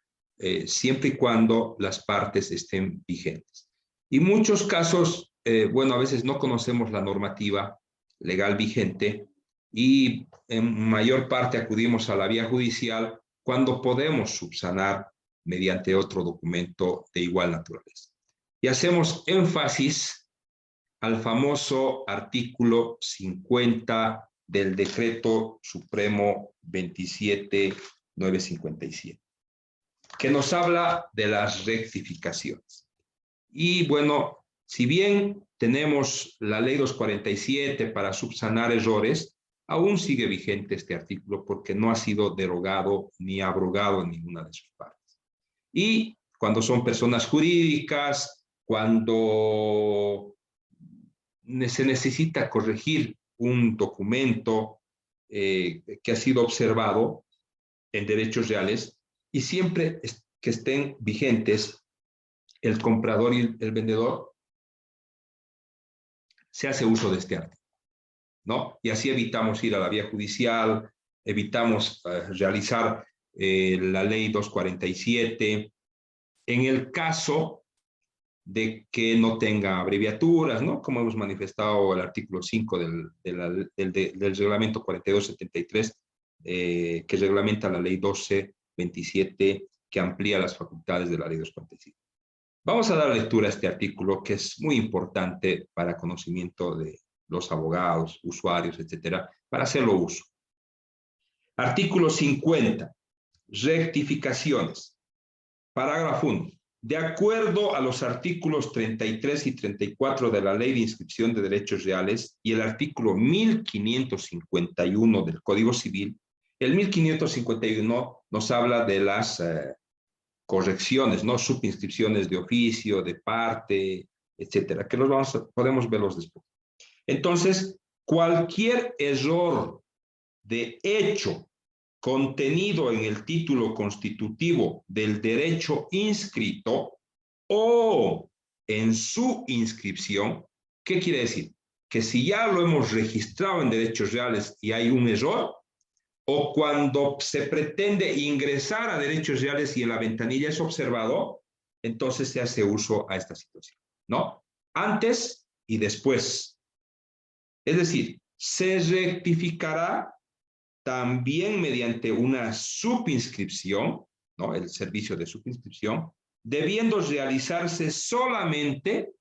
Siempre y cuando las partes estén vigentes. Y muchos casos, bueno, a veces no conocemos la normativa legal vigente y en mayor parte acudimos a la vía judicial cuando podemos subsanar mediante otro documento de igual naturaleza. Y hacemos énfasis al famoso artículo 50 del Decreto Supremo 27957, que nos habla de las rectificaciones. Y bueno, si bien tenemos la Ley 247 para subsanar errores, aún sigue vigente este artículo porque no ha sido derogado ni abrogado en ninguna de sus partes. Y cuando son personas jurídicas, cuando se necesita corregir un documento que ha sido observado en derechos reales, y siempre que estén vigentes el comprador y el vendedor, se hace uso de este artículo, ¿no? Y así evitamos ir a la vía judicial, evitamos realizar la ley 247. En el caso de que no tenga abreviaturas, ¿no? Como hemos manifestado el artículo 5 del reglamento 4273, que reglamenta la ley 1227, que amplía las facultades de la ley 247. Vamos a dar lectura a este artículo que es muy importante para conocimiento de los abogados, usuarios, etcétera, para hacerlo uso. Artículo 50. Rectificaciones. Parágrafo 1. De acuerdo a los artículos 33 y 34 de la Ley de Inscripción de Derechos Reales y el artículo 1551 del Código Civil, el 1551 nos habla de las correcciones, ¿no? Subinscripciones de oficio, de parte, etcétera, que podemos verlos después. Entonces, cualquier error de hecho contenido en el título constitutivo del derecho inscrito o en su inscripción, ¿qué quiere decir? Que si ya lo hemos registrado en derechos reales y hay un error, o cuando se pretende ingresar a derechos reales y en la ventanilla es observado, entonces se hace uso a esta situación, ¿no? Antes y después. Es decir, se rectificará también mediante una subinscripción, ¿no? El servicio de subinscripción, debiendo realizarse solamente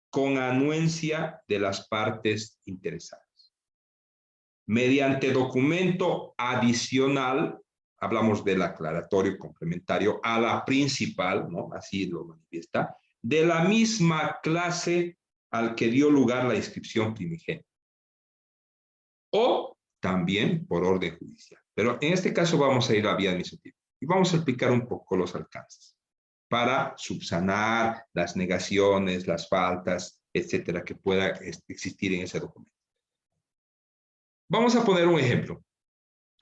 con anuencia de las partes interesadas. Mediante documento adicional, hablamos del aclaratorio complementario a la principal, ¿no? Así lo manifiesta, de la misma clase al que dio lugar la inscripción primigenia. O también por orden judicial. Pero en este caso vamos a ir a vía administrativa y vamos a explicar un poco los alcances para subsanar las negaciones, las faltas, etcétera, que pueda existir en ese documento. Vamos a poner un ejemplo.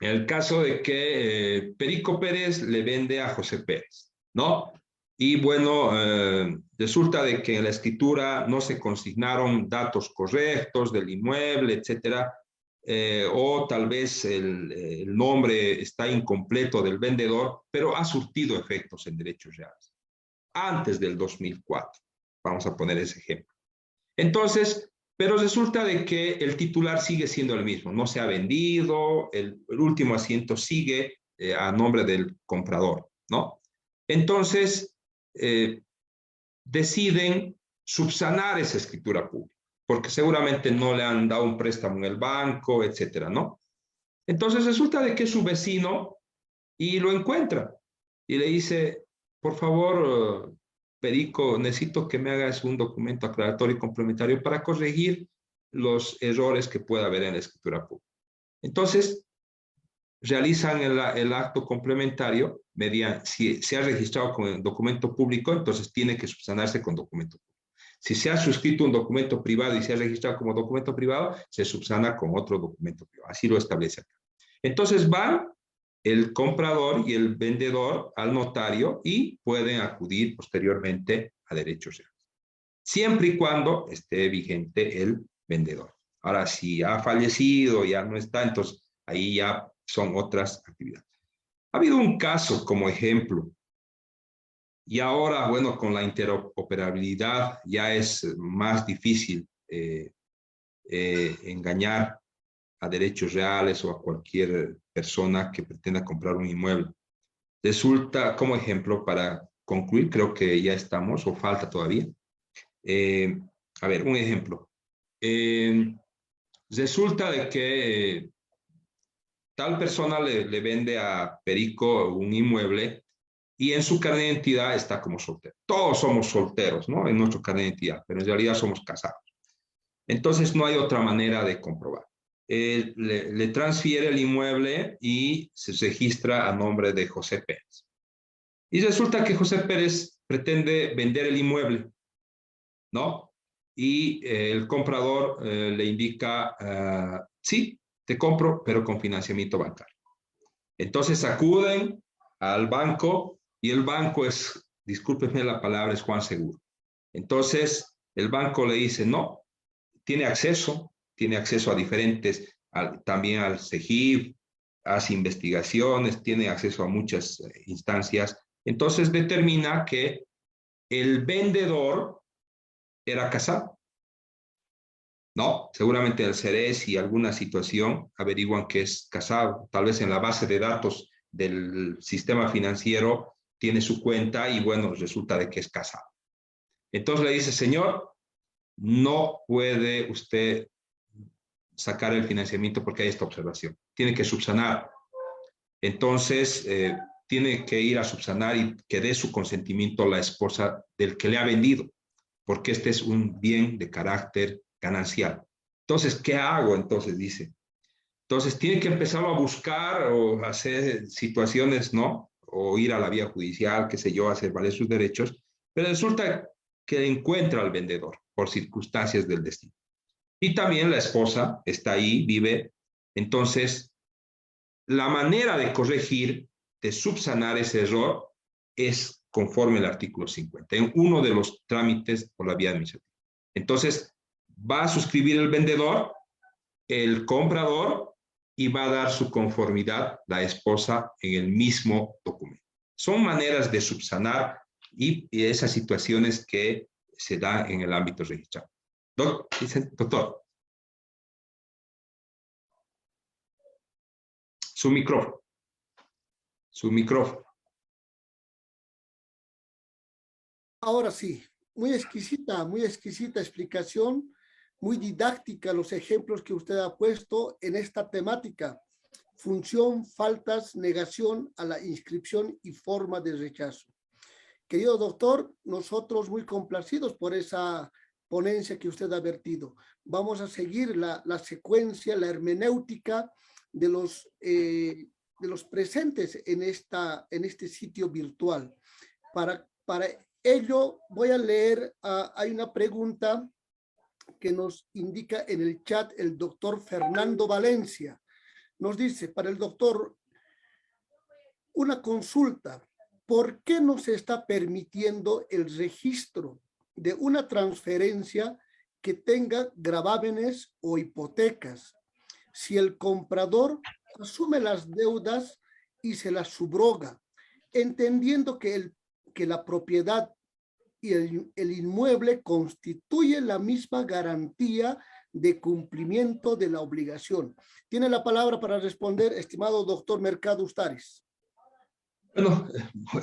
En el caso de que Perico Pérez le vende a José Pérez, ¿no? Y bueno, resulta de que en la escritura no se consignaron datos correctos del inmueble, etcétera, o tal vez el nombre está incompleto del vendedor, pero ha surtido efectos en derechos reales. Antes del 2004, vamos a poner ese ejemplo. Entonces, Pero resulta de que el titular sigue siendo el mismo, no se ha vendido, el último asiento sigue a nombre del comprador, ¿no? Entonces, deciden subsanar esa escritura pública, porque seguramente no le han dado un préstamo en el banco, etcétera, ¿no? Entonces resulta de que es su vecino y lo encuentra y le dice, por favor, Perico, necesito que me hagas un documento aclaratorio y complementario para corregir los errores que pueda haber en la escritura pública. Entonces, realizan el acto complementario, si se ha registrado con el documento público, entonces tiene que subsanarse con documento público. Si se ha suscrito un documento privado y se ha registrado como documento privado, se subsana con otro documento privado. Así lo establece acá. Entonces van el comprador y el vendedor al notario y pueden acudir posteriormente a derechos reales, siempre y cuando esté vigente el vendedor. Ahora, si ha fallecido, ya no está, entonces ahí ya son otras actividades. Ha habido un caso como ejemplo, y ahora, bueno, con la interoperabilidad ya es más difícil engañar a derechos reales o a cualquier persona que pretenda comprar un inmueble. Resulta, como ejemplo, para concluir, creo que ya estamos, o falta todavía. A ver, un ejemplo. Resulta de que tal persona le vende a Perico un inmueble y en su carnet de identidad está como soltero. Todos somos solteros, ¿no? En nuestro carnet de identidad, pero en realidad somos casados. Entonces no hay otra manera de comprobar. Le transfiere el inmueble y se registra a nombre de José Pérez. Y resulta que José Pérez pretende vender el inmueble, ¿no? Y el comprador le indica, sí, te compro, pero con financiamiento bancario. Entonces acuden al banco y el banco es, discúlpenme la palabra, es Juan Seguro. Entonces el banco le dice, no, tiene acceso a diferentes, también al CEGIP, hace investigaciones, tiene acceso a muchas instancias. Entonces determina que el vendedor era casado. No, seguramente el CERES y alguna situación averiguan que es casado. Tal vez en la base de datos del sistema financiero tiene su cuenta y bueno, resulta de que es casado. Entonces le dice, señor, no puede usted sacar el financiamiento porque hay esta observación. Tiene que subsanar. Entonces, tiene que ir a subsanar y que dé su consentimiento a la esposa del que le ha vendido, porque este es un bien de carácter ganancial. Entonces, ¿qué hago? Entonces dice. Entonces, tiene que empezar a buscar o hacer situaciones, ¿no? O ir a la vía judicial, qué sé yo, hacer valer sus derechos, pero resulta que encuentra al vendedor por circunstancias del destino. Y también la esposa está ahí, vive. Entonces, la manera de corregir, de subsanar ese error, es conforme al artículo 50, en uno de los trámites por la vía administrativa. Entonces, va a suscribir el vendedor, el comprador, y va a dar su conformidad la esposa en el mismo documento. Son maneras de subsanar y esas situaciones que se dan en el ámbito registrado. Doctor. Su micrófono. Su micrófono. Ahora sí, muy exquisita explicación, muy didáctica los ejemplos que usted ha puesto en esta temática. Función, faltas, negación a la inscripción y forma de rechazo. Querido doctor, nosotros muy complacidos por esa ponencia que usted ha vertido. Vamos a seguir la secuencia, la hermenéutica de los presentes en este sitio virtual. Para ello voy a leer, hay una pregunta que nos indica en el chat el doctor Fernando Valencia. Nos dice, para el doctor, una consulta. ¿Por qué no se está permitiendo el registro de una transferencia que tenga gravámenes o hipotecas si el comprador asume las deudas y se las subroga, entendiendo que la propiedad y el inmueble constituye la misma garantía de cumplimiento de la obligación. Tiene la palabra para responder, estimado doctor Mercado Ustares. Bueno,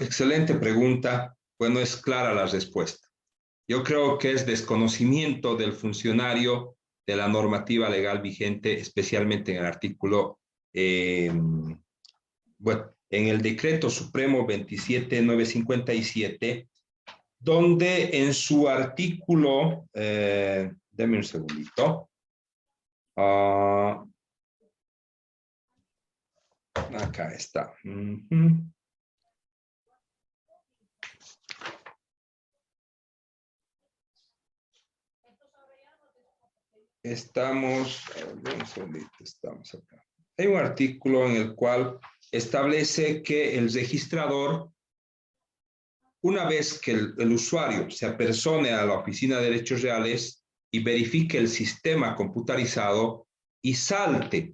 excelente pregunta. Bueno, es clara la respuesta. Yo creo que es desconocimiento del funcionario de la normativa legal vigente, especialmente en el artículo, bueno, en el Decreto Supremo 27957, donde en su artículo, deme un segundito, acá está. Estamos acá. Hay un artículo en el cual establece que el registrador, una vez que el usuario se apersone a la Oficina de Derechos Reales y verifique el sistema computarizado y salte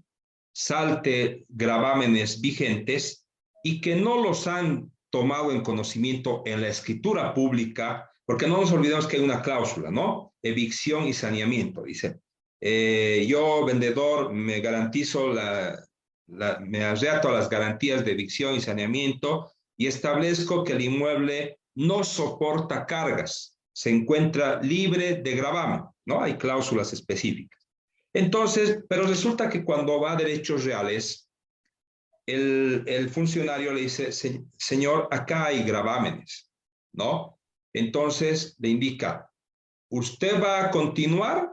gravámenes vigentes y que no los han tomado en conocimiento en la escritura pública, porque no nos olvidemos que hay una cláusula, ¿no? Evicción y saneamiento. Dice, yo, vendedor, me garantizo me arreato a las garantías de evicción y saneamiento y establezco que el inmueble no soporta cargas, se encuentra libre de gravamen, ¿no? Hay cláusulas específicas. Entonces, pero resulta que cuando va a derechos reales, el funcionario le dice, señor, acá hay gravámenes, ¿no? Entonces le indica, ¿usted va a continuar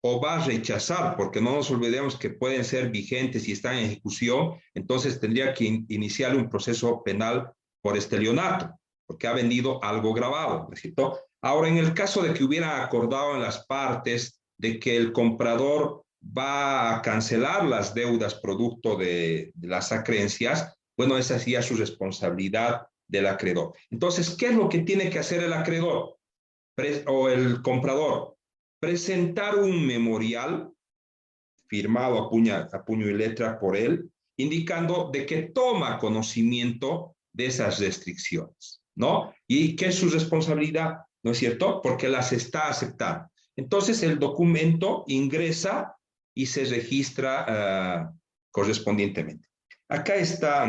o va a rechazar? Porque no nos olvidemos que pueden ser vigentes y están en ejecución, entonces tendría que iniciar un proceso penal por estelionato, porque ha vendido algo grabado, ¿no es cierto? Ahora, en el caso de que hubiera acordado en las partes de que el comprador va a cancelar las deudas producto de las acreencias, bueno, esa sí es su responsabilidad del acreedor. Entonces, ¿qué es lo que tiene que hacer el acreedor o el comprador? Presentar un memorial firmado a puño y letra por él, indicando de que toma conocimiento de esas restricciones, ¿no? Y que es su responsabilidad, ¿no es cierto? Porque las está aceptando. Entonces el documento ingresa y se registra correspondientemente. Acá está,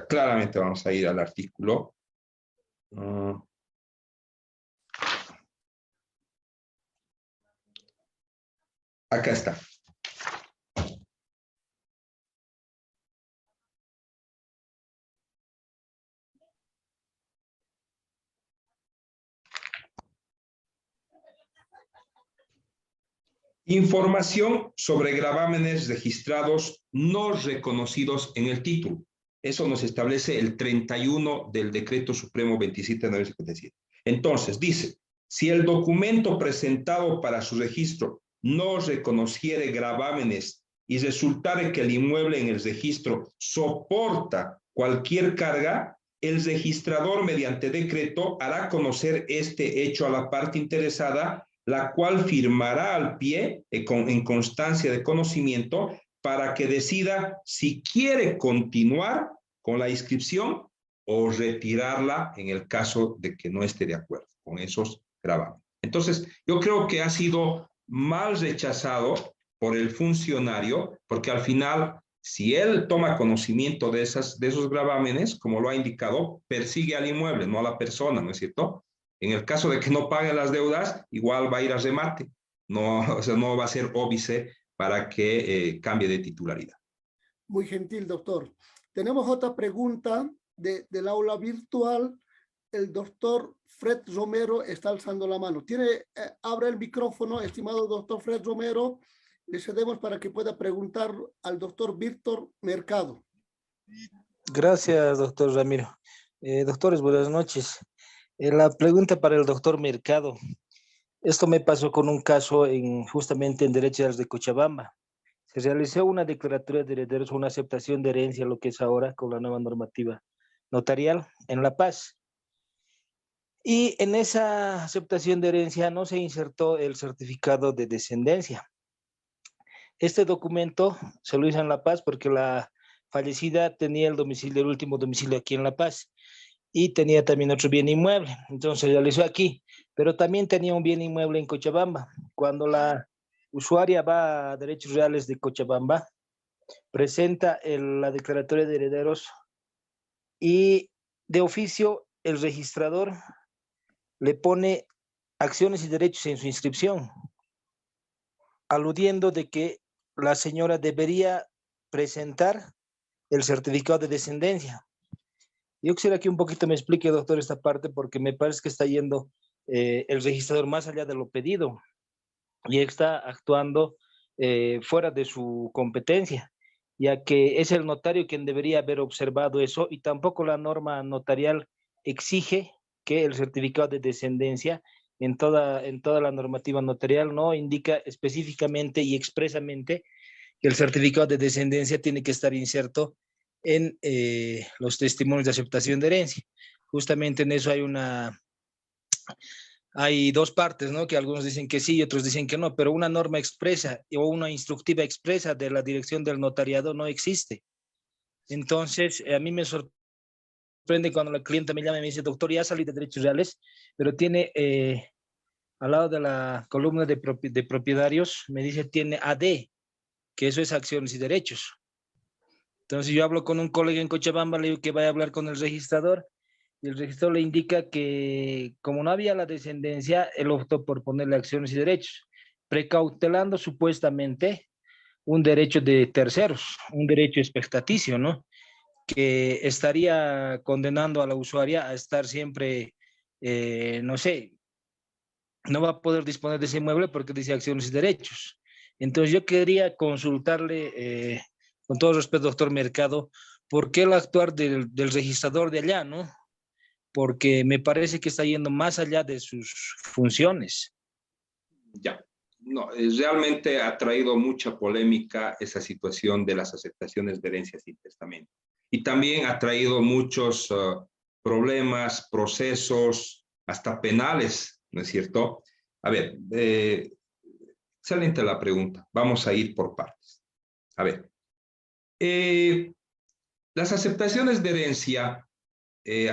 claramente vamos a ir al artículo. Acá está. Información sobre gravámenes registrados no reconocidos en el título. Eso nos establece el 31 del Decreto Supremo 27957. Entonces, dice, si el documento presentado para su registro no reconociere gravámenes y resultare que el inmueble en el registro soporta cualquier carga, el registrador mediante decreto hará conocer este hecho a la parte interesada, la cual firmará al pie en constancia de conocimiento para que decida si quiere continuar con la inscripción o retirarla en el caso de que no esté de acuerdo con esos gravámenes. Entonces, yo creo que ha sido mal rechazado por el funcionario, porque al final, si él toma conocimiento de esos gravámenes, como lo ha indicado, persigue al inmueble, no a la persona, ¿no es cierto? En el caso de que no pague las deudas, igual va a ir a remate. No, o sea, no va a ser óbice para que cambie de titularidad. Muy gentil, doctor. Tenemos otra pregunta del aula virtual. El doctor Fred Romero está alzando la mano. Abre el micrófono, estimado doctor Fred Romero. Le cedemos para que pueda preguntar al doctor Víctor Mercado. Gracias, doctor Ramiro. Doctores, buenas noches. La pregunta para el doctor Mercado. Esto me pasó con un caso justamente en Derechos de Cochabamba. Se realizó una declaratoria de herederos, una aceptación de herencia, lo que es ahora con la nueva normativa notarial en La Paz. Y en esa aceptación de herencia no se insertó el certificado de descendencia. Este documento se lo hizo en La Paz porque la fallecida tenía el último domicilio aquí en La Paz. y tenía también otro bien inmueble. Entonces se realizó aquí, pero también tenía un bien inmueble en Cochabamba. Cuando la usuaria va a Derechos Reales de Cochabamba, presenta la declaratoria de herederos y de oficio el registrador le pone acciones y derechos en su inscripción, aludiendo de que la señora debería presentar el certificado de descendencia. Yo quisiera que un poquito me explique, doctor, esta parte, porque me parece que está yendo el registrador más allá de lo pedido y está actuando fuera de su competencia, ya que es el notario quien debería haber observado eso y tampoco la norma notarial exige que el certificado de descendencia en toda la normativa notarial no indica específicamente y expresamente que el certificado de descendencia tiene que estar inserto en los testimonios de aceptación de herencia. Justamente en eso hay dos partes, ¿no? Que algunos dicen que sí y otros dicen que no, pero una norma expresa o una instructiva expresa de la dirección del notariado no existe. Entonces, a mí me sorprende cuando la clienta me llama y me dice, doctor, ya salí de Derechos Reales, pero tiene al lado de la columna de propietarios, me dice, tiene AD, que eso es acciones y derechos. Entonces yo hablo con un colega en Cochabamba, le digo que vaya a hablar con el registrador, y el registrador le indica que como no había la descendencia, él optó por ponerle acciones y derechos, precautelando supuestamente un derecho de terceros, un derecho expectaticio, ¿no? Que estaría condenando a la usuaria a estar siempre, no sé, no va a poder disponer de ese inmueble porque dice acciones y derechos. Entonces yo quería consultarle, con todo respeto, doctor Mercado, ¿por qué el actuar del registrador de allá, no? Porque me parece que está yendo más allá de sus funciones. Ya, no, realmente ha traído mucha polémica esa situación de las aceptaciones de herencias sin testamento. Y también ha traído muchos problemas, procesos, hasta penales, ¿no es cierto? A ver, excelente la pregunta. Vamos a ir por partes. A ver, las aceptaciones de herencia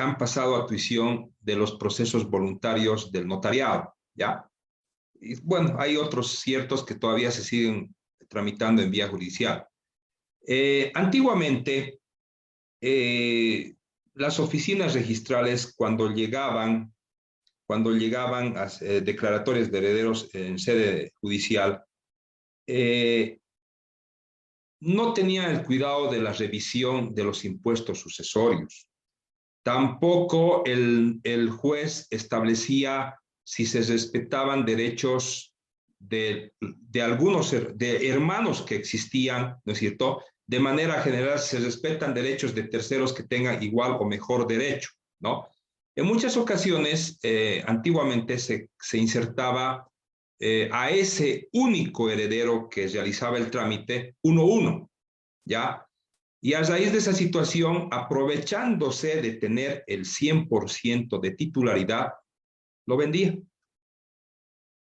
han pasado a tuición de los procesos voluntarios del notariado, ¿ya? Y bueno, hay otros ciertos que todavía se siguen tramitando en vía judicial. Antiguamente, las oficinas registrales, cuando llegaban a declaratorias de herederos en sede judicial, no tenían el cuidado de la revisión de los impuestos sucesorios. Tampoco el juez establecía si se respetaban derechos de algunos de hermanos que existían, ¿no es cierto? De manera general, se respetan derechos de terceros que tengan igual o mejor derecho, ¿no? En muchas ocasiones, antiguamente se insertaba a ese único heredero que realizaba el trámite 1-1, ¿ya? Y a raíz de esa situación, aprovechándose de tener el 100% de titularidad, lo vendía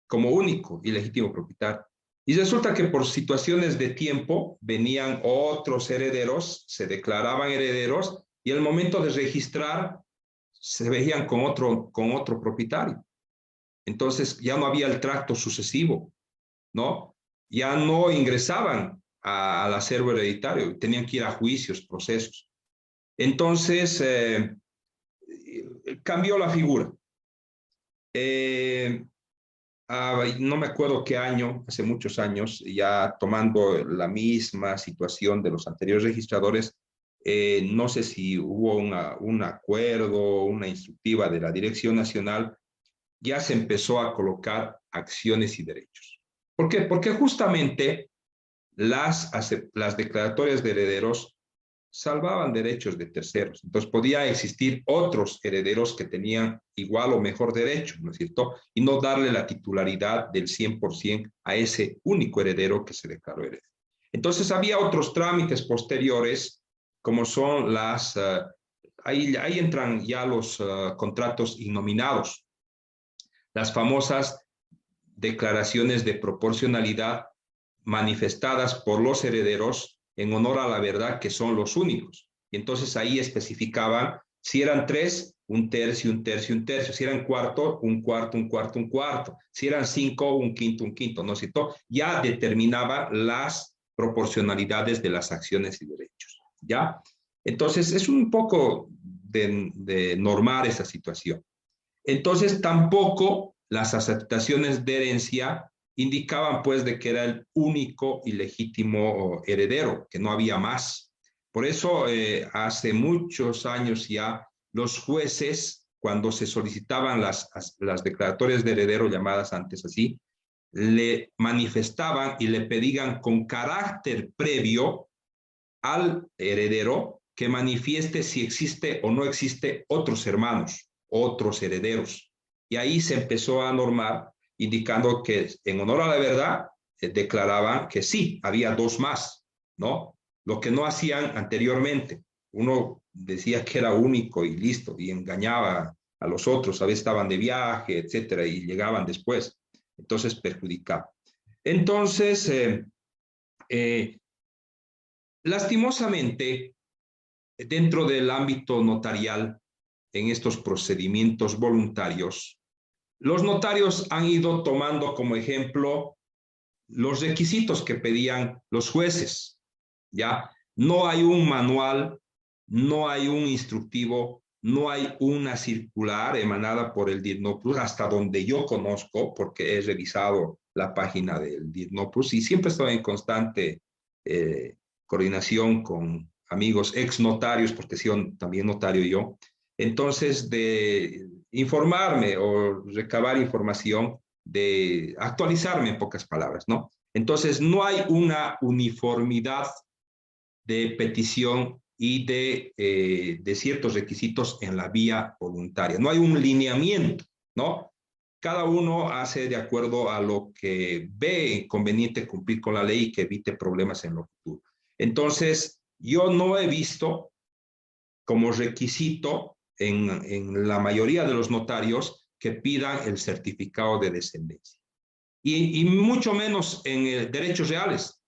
como único y legítimo propietario. Y resulta que por situaciones de tiempo venían otros herederos, se declaraban herederos y al momento de registrar se veían con otro propietario. Entonces ya no había el tracto sucesivo, ¿no? Ya no ingresaban al acervo hereditario, tenían que ir a juicios, procesos. Entonces, cambió la figura. No me acuerdo qué año, hace muchos años, ya tomando la misma situación de los anteriores registradores, no sé si hubo un acuerdo, una instructiva de la Dirección Nacional, ya se empezó a colocar acciones y derechos. ¿Por qué? Porque justamente las declaratorias de herederos salvaban derechos de terceros. Entonces podía existir otros herederos que tenían igual o mejor derecho, ¿no es cierto? Y no darle la titularidad del 100% a ese único heredero que se declaró heredero. Entonces había otros trámites posteriores, como son ahí entran ya los contratos innominados, las famosas declaraciones de proporcionalidad manifestadas por los herederos en honor a la verdad que son los únicos. Y entonces ahí especificaban si eran 3, un tercio, un tercio, un tercio. Si eran cuarto, un cuarto, un cuarto, un cuarto. Si eran 5, un quinto, ¿no es cierto? Ya determinaba las proporcionalidades de las acciones y derechos, ¿ya? Entonces, es un poco de normar esa situación. Entonces, tampoco las aceptaciones de herencia indicaban, pues, de que era el único y legítimo heredero, que no había más. Por eso, hace muchos años ya, los jueces, cuando se solicitaban las declaratorias de heredero, llamadas antes así, le manifestaban y le pedían con carácter previo al heredero que manifieste si existe o no existe otros hermanos, otros herederos. Y ahí se empezó a normar, indicando que en honor a la verdad, declaraban que sí, había dos más, ¿no? Lo que no hacían anteriormente. Uno decía que era único y listo, y engañaba a los otros, a veces estaban de viaje, etcétera, y llegaban después. Entonces perjudicaba. Entonces, lastimosamente, dentro del ámbito notarial, en estos procedimientos voluntarios, los notarios han ido tomando como ejemplo los requisitos que pedían los jueces, ¿ya? No hay un manual, no hay un instructivo, no hay una circular emanada por el DIRNOPLUS, hasta donde yo conozco, porque he revisado la página del DIRNOPLUS y siempre estoy en constante coordinación con amigos ex notarios, porque soy también notario yo. Entonces, de informarme o recabar información, de actualizarme en pocas palabras, ¿no? Entonces, no hay una uniformidad de petición y de ciertos requisitos en la vía voluntaria. No hay un lineamiento, ¿no? Cada uno hace de acuerdo a lo que ve conveniente cumplir con la ley y que evite problemas en lo futuro. Entonces, yo no he visto como requisito en la mayoría de los notarios que pidan el certificado de descendencia. Y mucho menos en derechos reales,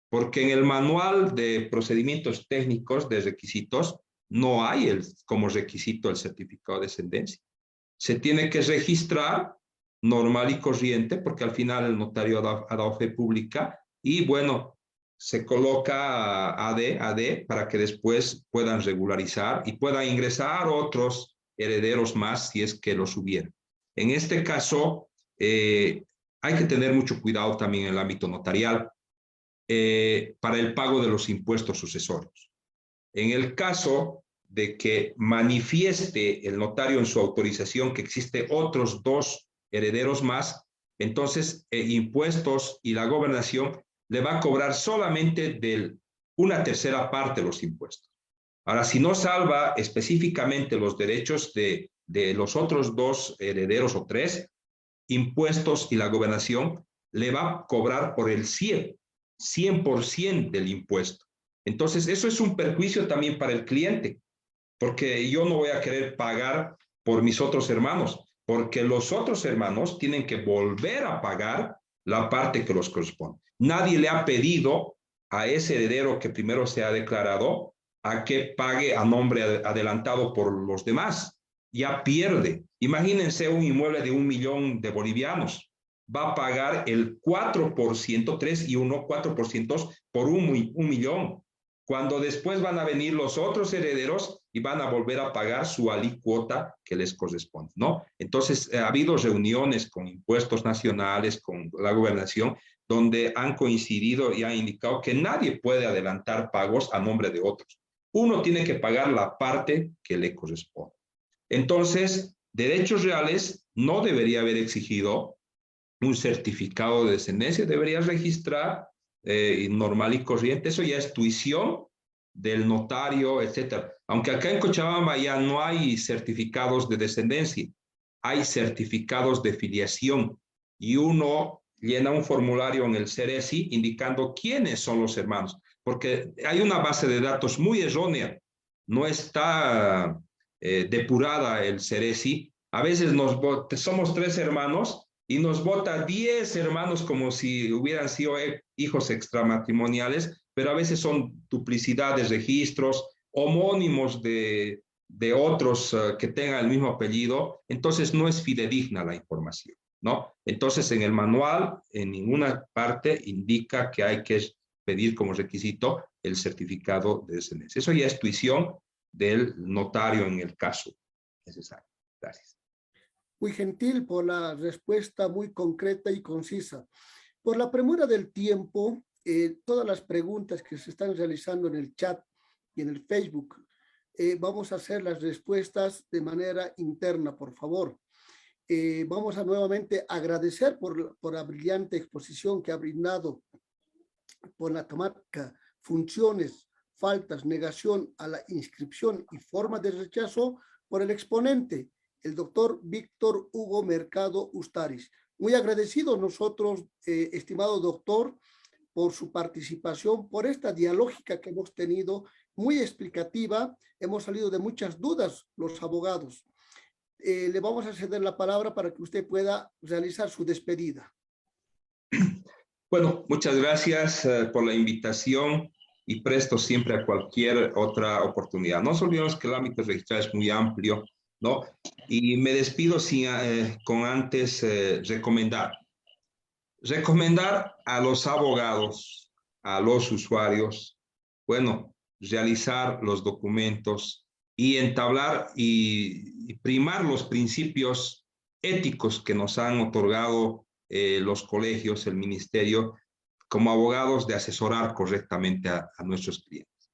porque en el manual de procedimientos técnicos de requisitos no hay como requisito el certificado de descendencia. Se tiene que registrar normal y corriente, porque al final el notario ha dado fe pública y bueno, se coloca AD para que después puedan regularizar y puedan ingresar otros herederos más si es que los hubiera. En este caso, hay que tener mucho cuidado también en el ámbito notarial para el pago de los impuestos sucesorios. En el caso de que manifieste el notario en su autorización que existe otros dos herederos más, entonces impuestos y la gobernación le va a cobrar solamente de una tercera parte de los impuestos. Ahora, si no salva específicamente los derechos de los otros dos herederos o tres, impuestos y la gobernación le va a cobrar por el 100% del impuesto. Entonces, eso es un perjuicio también para el cliente, porque yo no voy a querer pagar por mis otros hermanos, porque los otros hermanos tienen que volver a pagar la parte que los corresponde. Nadie le ha pedido a ese heredero que primero se ha declarado a que pague a nombre adelantado por los demás. Ya pierde. Imagínense un inmueble de 1 millón de bolivianos. Va a pagar el 4%, 3 y 1, 4% por un millón. Cuando después van a venir los otros herederos y van a volver a pagar su alícuota que les corresponde, ¿no? Entonces, ha habido reuniones con impuestos nacionales, con la gobernación, donde han coincidido y han indicado que nadie puede adelantar pagos a nombre de otros. Uno tiene que pagar la parte que le corresponde. Entonces, derechos reales no debería haber exigido un certificado de descendencia, debería registrar normal y corriente, eso ya es tuición del notario, etcétera. Aunque acá en Cochabamba ya no hay certificados de descendencia, hay certificados de filiación y uno llena un formulario en el CERESI indicando quiénes son los hermanos, porque hay una base de datos muy errónea, no está depurada el CERESI. A veces somos 3 hermanos y nos vota 10 hermanos como si hubieran sido hijos extramatrimoniales, pero a veces son duplicidades, registros, homónimos de de otros que tengan el mismo apellido, entonces no es fidedigna la información, ¿no? Entonces, en el manual, en ninguna parte indica que hay que pedir como requisito el certificado de descendencia. Eso ya es tuición del notario en el caso necesario. Gracias. Muy gentil por la respuesta muy concreta y concisa. Por la premura del tiempo, todas las preguntas que se están realizando en el chat y en el Facebook, vamos a hacer las respuestas de manera interna, por favor. Vamos a nuevamente agradecer por la brillante exposición que ha brindado por la temática funciones, faltas, negación a la inscripción y forma de rechazo por el exponente, el doctor Víctor Hugo Mercado Ustariz. Muy agradecidos nosotros, estimado doctor, por su participación, por esta dialógica que hemos tenido, muy explicativa. Hemos salido de muchas dudas los abogados. Le vamos a ceder la palabra para que usted pueda realizar su despedida. Bueno, muchas gracias por la invitación y presto siempre a cualquier otra oportunidad. No nos olvidemos que el ámbito registral es muy amplio, ¿no? Y me despido con antes recomendar a los abogados, a los usuarios, bueno, realizar los documentos y entablar y primar los principios éticos que nos han otorgado los colegios, el ministerio, como abogados, de asesorar correctamente a nuestros clientes.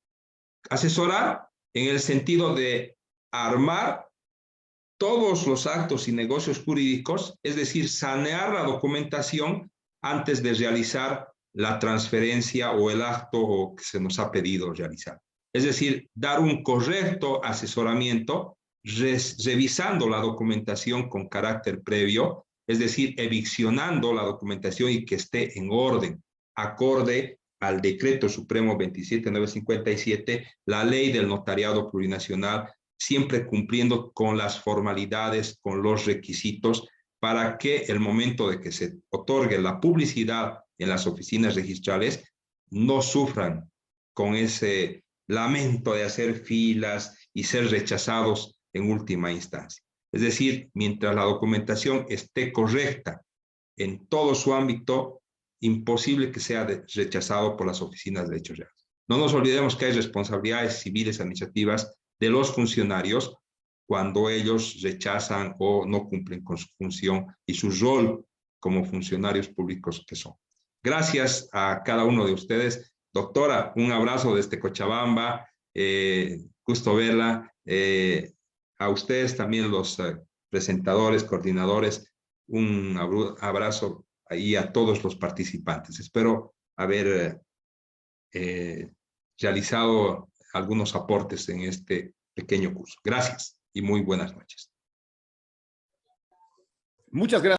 Asesorar en el sentido de armar todos los actos y negocios jurídicos, es decir, sanear la documentación antes de realizar la transferencia o el acto que se nos ha pedido realizar. Es decir, dar un correcto asesoramiento revisando la documentación con carácter previo, es decir, eviccionando la documentación y que esté en orden, acorde al Decreto Supremo 27957, la Ley del Notariado Plurinacional, siempre cumpliendo con las formalidades, con los requisitos, para que el momento de que se otorgue la publicidad en las oficinas registrales no sufran con ese lamento de hacer filas y ser rechazados en última instancia. Es decir, mientras la documentación esté correcta en todo su ámbito, imposible que sea rechazado por las oficinas de derechos reales. No nos olvidemos que hay responsabilidades civiles administrativas de los funcionarios cuando ellos rechazan o no cumplen con su función y su rol como funcionarios públicos que son. Gracias a cada uno de ustedes. Doctora, un abrazo desde Cochabamba, gusto verla. A ustedes también, los presentadores, coordinadores, un abrazo ahí a todos los participantes. Espero haber realizado algunos aportes en este pequeño curso. Gracias y muy buenas noches. Muchas gracias.